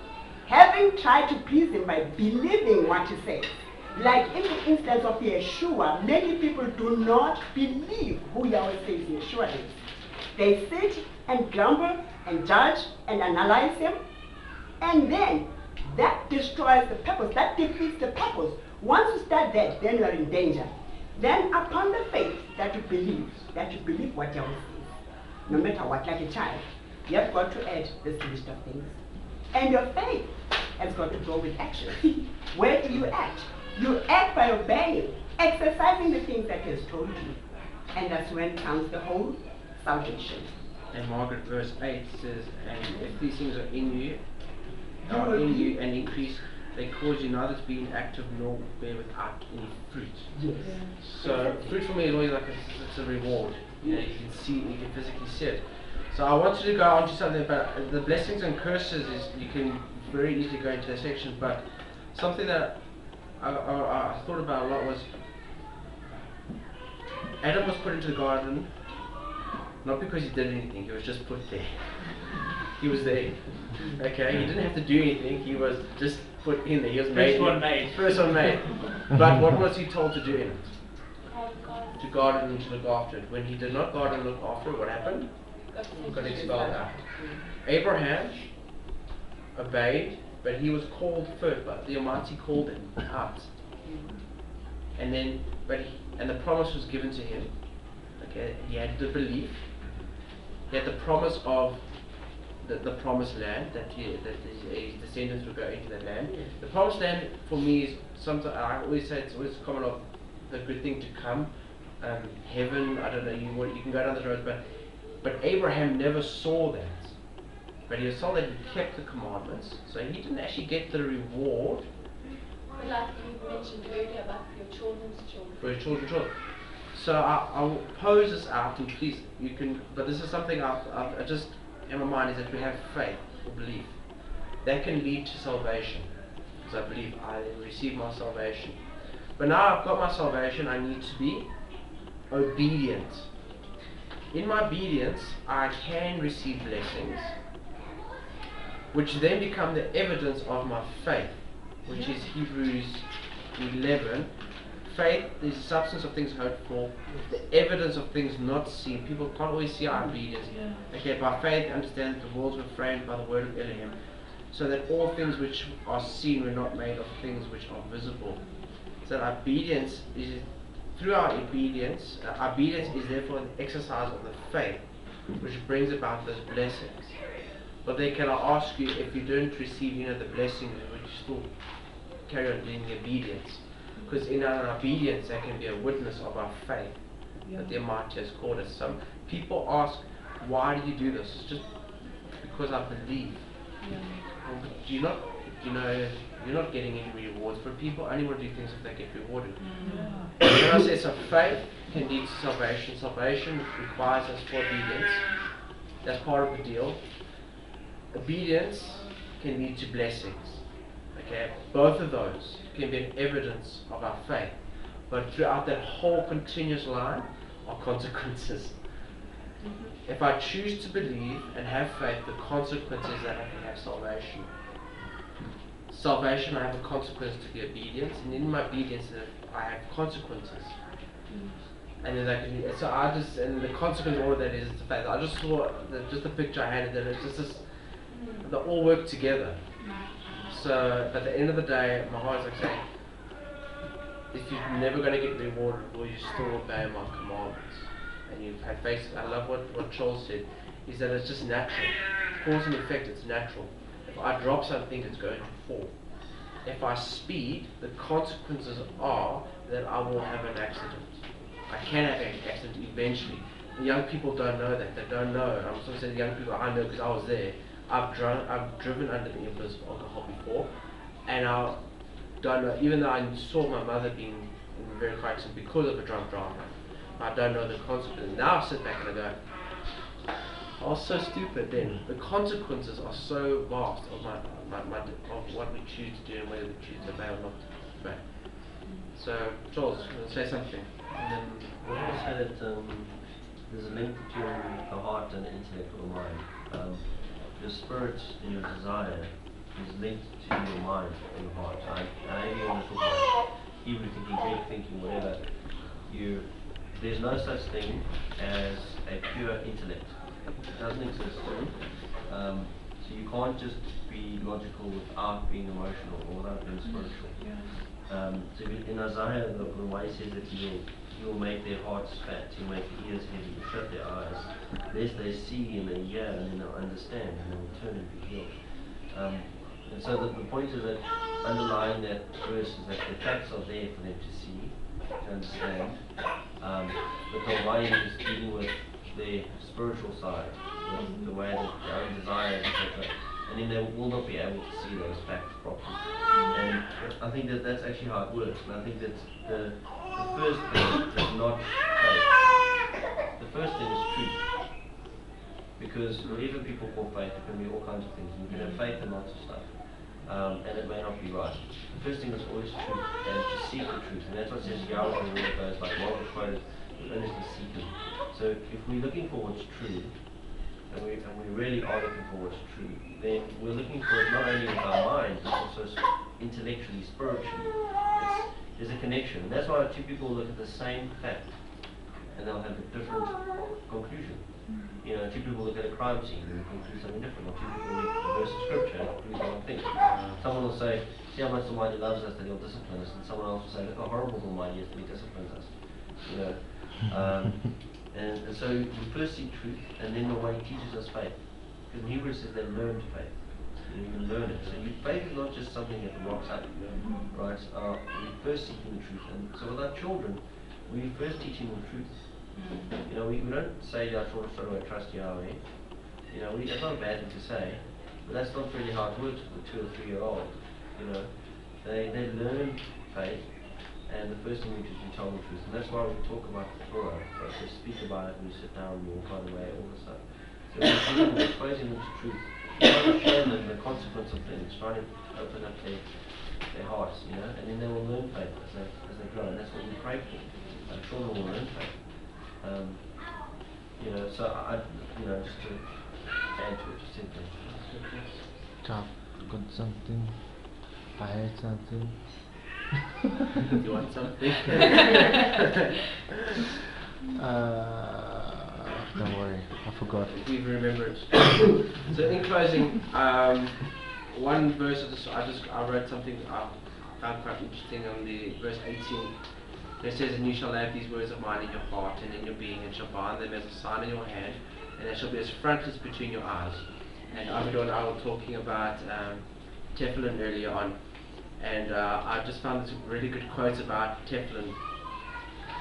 having tried to please Him by believing what He says. Like in the instance of Yeshua, many people do not believe who Yahweh says Yeshua is. They sit and grumble and judge and analyze Him, and then that destroys the purpose, that defeats the purpose. Once you start that, then you are in danger. Then upon the faith that you believe what Yahweh says, no matter what, like a child, you have got to add this list of things. And your faith has got to go with action. Where do you act? You act by obeying, exercising the things that He has told you. And that's when comes the whole salvation. And Margaret, verse 8 says, and if these things are in you and increase, they cause you neither to be inactive nor bear without any fruit. Yes. So fruit for me is always like it's a reward. You know, you can see, you can physically see it. So I wanted to go on to something about the blessings and curses. Is you can very easily go into that section, but something that I thought about a lot was Adam was put into the garden not because he did anything; he was just put there. He was there. Okay, he didn't have to do anything. He was just put in there. He was made. First one made. But what was he told to do in it? To guard it and to look after it. When he did not guard and look after it, what happened? He got expelled out. Abraham obeyed, but he was called first. But the Almighty called him out. And then, and the promise was given to him. Okay, he had the belief. He had the promise of the promised land, that his descendants would go into that land. The promised land for me is something I always say it's always common of the good thing to come. Heaven, I don't know, you can go down the road, but Abraham never saw that. But he was told that he kept the commandments, so he didn't actually get the reward. Like you mentioned earlier about your children's children. For your children's children. So I'll pose this out, and please, you can, but this is something I just, in my mind, is that we have faith or belief. That can lead to salvation. Because I believe I receive my salvation. But now I've got my salvation, I need to be obedient. In my obedience, I can receive blessings, which then become the evidence of my faith, which is Hebrews 11. Faith is the substance of things hoped for, the evidence of things not seen. People can't always see our obedience. Okay, by faith understand that the worlds were framed by the word of Elohim, so that all things which are seen were not made of things which are visible. So obedience is, through our obedience is therefore an exercise of the faith, which brings about those blessings. But then can I ask you, if you don't receive, the blessings, would you still carry on doing the obedience? Because in our obedience, there can be a witness of our faith that the Almighty has called us. Some people ask, why do you do this? It's just because I believe. But you're not getting any rewards. But people only want to do things if they get rewarded. When I say so, faith can lead to salvation. Salvation requires us for obedience. That's part of the deal. Obedience can lead to blessings. Okay, both of those can be an evidence of our faith, but throughout that whole continuous line are consequences. If I choose to believe and have faith, the consequence is that I can have salvation. Salvation, I have a consequence to the obedience, and in my obedience, I have consequences. And then and the consequence of all of that is the faith. I just saw just the picture I had, that it's just this, they all work together. So, at the end of the day, my heart is like saying, if you're never going to get rewarded, will you still obey my commandments? And you have faith. I love what Charles said, is that it's just natural. Cause and effect, it's natural. If I drop something, it's going to fall. If I speed, the consequences are that I will have an accident. I can have an accident eventually. And young people don't know that. They don't know. I'm sort of saying young people, I know because I was there. I've driven under the influence of alcohol before, and I don't know, even though I saw my mother being in a very car accident because of a drunk driver, I don't know the consequences. Now I sit back and I go, I was so stupid then. The consequences are so vast of of what we choose to do and whether we choose to obey or not obey. So, Charles, you want to say something? And then I want to say that there's a link between the heart and the intellect or the mind. Your spirit and your desire is linked to your mind and your heart. I even want to talk about evil thinking, great thinking, whatever. There's no such thing as a pure intellect. It doesn't exist. So you can't just be logical without being emotional or without being spiritual. So in Isaiah, the way he says that you'll make their hearts fat, you'll make their ears heavy, you'll shut their eyes, lest they see and they hear and then they'll understand and they'll turn and be healed. And so the point is that underlying that verse is that the facts are there for them to see, to understand, but the way is dealing with their spiritual side, with the way that their own desires, etc. And then they will not be able to see those facts properly. And I think that that's actually how it works. And I think that the first thing is not faith. The first thing is truth. Because whatever people call faith, it can be all kinds of things. You can have faith in lots of stuff. And it may not be right. The first thing is always truth, and to seek the truth. And that's what says Yahweh in the word goes like, well quoted, we earnestly seek Him. So if we're looking for what's true, and we really are looking for what's true, then we're looking for it not only with our mind, but also intellectually, spiritually. There's a connection. And that's why two people look at the same fact, and they'll have a different conclusion. You know, two people look at a crime scene and conclude something different, or two people read a verse of scripture and conclude one thing. Someone will say, see how much the Almighty loves us that He'll discipline us, and someone else will say, look how horrible the Almighty is that He disciplines us. You know, and so we first see truth, and then the way He teaches us faith. Because in Hebrews it says they learned faith. You can learn it. So faith is not just something that rocks up, right? We first seeking the truth, and so with our children, we first teaching them truth. You know, we don't say to our children straight away, trust Yahweh. You know, that's not a bad thing to say, but that's not really how it works with a 2 or 3 year old. You know, they learn faith, and the first thing we do is we tell them the truth, and that's why we talk about the Torah. Right? We speak about it, we sit down, we walk by the way, all this stuff. So we're exposing them to truth, trying to show them the consequence of things, trying to open up their hearts, you know, and then they will learn faith as they grow, and that's what we pray for. Our children will learn faith. You know, so just to add to it, just simply. Top, got something. I had something. You want something? Don't worry, I forgot. We've remembered. So in closing, one verse I wrote something I found quite interesting on the verse 18. It says, and you shall have these words of mine in your heart and in your being, and shall bind them as a sign in your hand, and they shall be as frontlets between your eyes. And Avido and I were talking about Tefillin earlier on, and I just found this really good quote about Tefillin.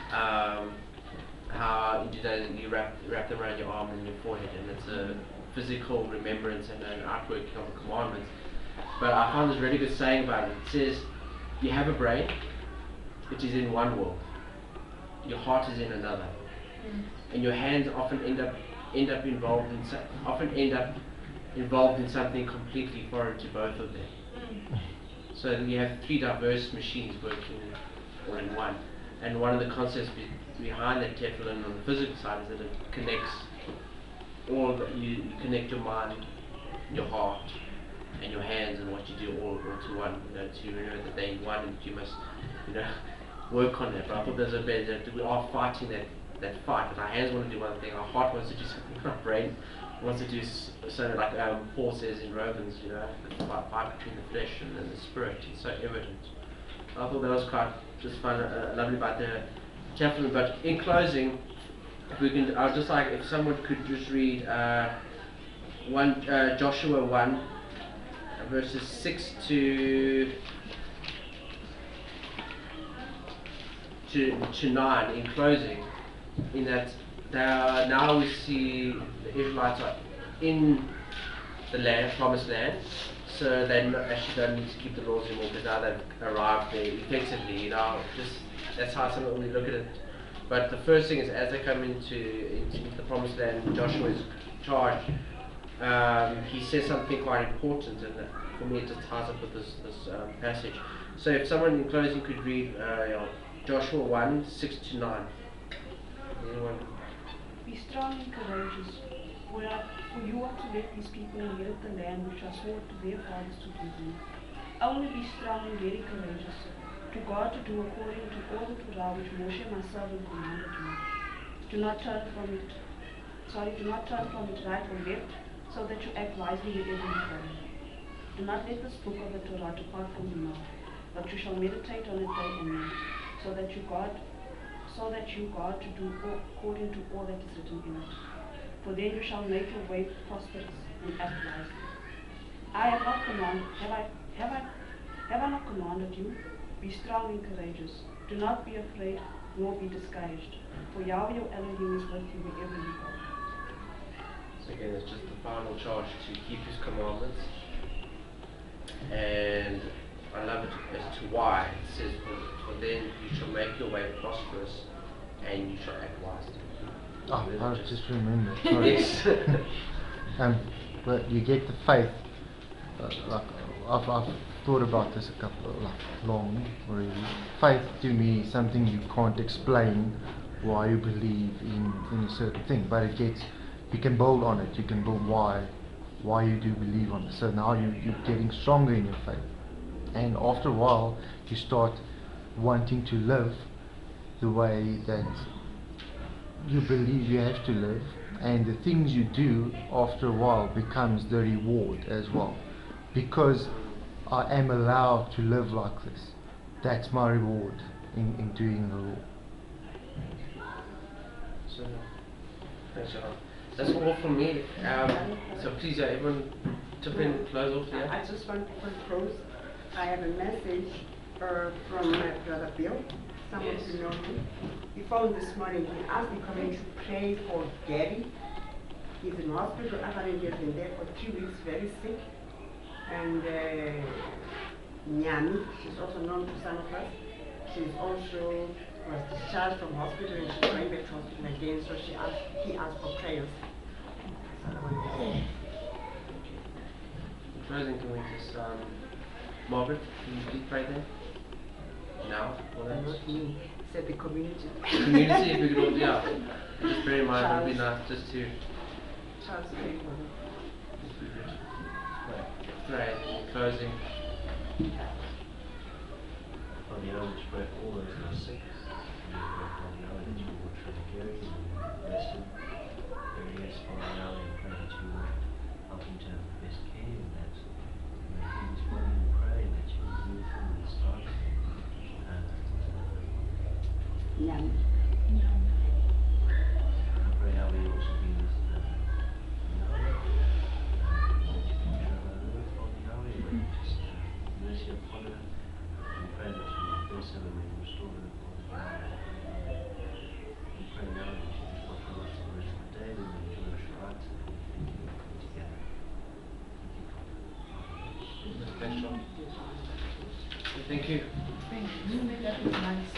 How in Judaism you wrap them around your arm and your forehead, and it's a physical remembrance and an outworking of a commandment. But I found this really good saying about it. It says, you have a brain, it is in one world. Your heart is in another, and your hands often end up involved in something completely foreign to both of them. So you have 3 diverse machines working all in one. And one of the concepts behind that Tefillin on the physical side is that it connects you connect your mind, your heart, and your hands and what you do all to one. You know, to remember that they're in one, and you must, work on that. But I thought there's a bit that we are fighting that fight. But our hands want to do one thing, our heart wants to do something, our brain wants to do so. Like Paul says in Romans, the fight between the flesh and the spirit. It's so evident. So I thought that was quite just fun, lovely about the Tefillin. But in closing, if we can, I'd just like if someone could just read Joshua 1, verses 6 to to 9 in closing, in that now we see the Israelites are in the land, promised land, so they actually don't need to keep the laws anymore because now they've arrived there effectively. You know, just that's how some we look at it. But the first thing is, as they come into the promised land, Joshua is charged. He says something quite important, and for me it just ties up with this passage. So if someone in closing could read Joshua 1:6-9. Anyone? Be strong and courageous, for you are to let these people inherit the land which I swore to their fathers to give them. Only be strong and very courageous, to God to do according to all the Torah which Moshe my servant commanded you. Do not turn from it right or left, so that you act wisely wherever you go. Do not let this book of the Torah depart from your mouth, but you shall meditate on it day and night, so that you God to do according to all that is written in it. For then you shall make your way prosperous and act wisely. Have I not commanded you? Be strong and courageous. Do not be afraid, nor be discouraged, for Yahweh your Elohim is with you wherever you go. So again, it's just the final charge to keep His commandments, and I love it as to why. It says, for then you shall make your way prosperous, and you shall act wisely. Oh, I just remembered. Sorry. Yes. But you get the faith. Like I've thought about this long already. Faith to me is something you can't explain why you believe in a certain thing, but you can build on it. You can build why you do believe on it. So now you're getting stronger in your faith, and after a while you start wanting to live the way that you believe you have to live, and the things you do after a while becomes the reward as well, because I am allowed to live like this. That's my reward in doing the law. So, thanks, John. That's all from me. So please, everyone, tip in, close off here. I just want to close. I have a message from my brother Bill. Someone Yes. who knows him. He phoned this morning. He asked me to come in to pray for Gary. He's in hospital. Apparently he's been there for 3 weeks, very sick. And Nyami, she's also known to some of us. She's also was discharged from hospital and she's going back to hospital again. So he asked for prayers. In closing, can we just, Margaret, can you please pray then? Now? Not me, said the community. Community, if we could all, yeah. Just bear in mind, it would be nice just to Charles, pray for them. pray. Closing. On the others, pray for all those who are sick. And we pray for the other that you will watch over Gary and bless him. And yes, for the other, and pray that you will help him to have the best care, and that he is willing to pray that you will move from the start. Nyami. I pray how we also be with Yahweh, that you can travel over from Yahweh, and just mercy upon her. We pray that you will bless her and restore her upon Yahweh. We pray now that you just watch over us the rest of the day, and we enjoy our Shabbat, and we thank you for being together. Thank you, Father. Thanks, John. Thank you. Thank you. That was nice.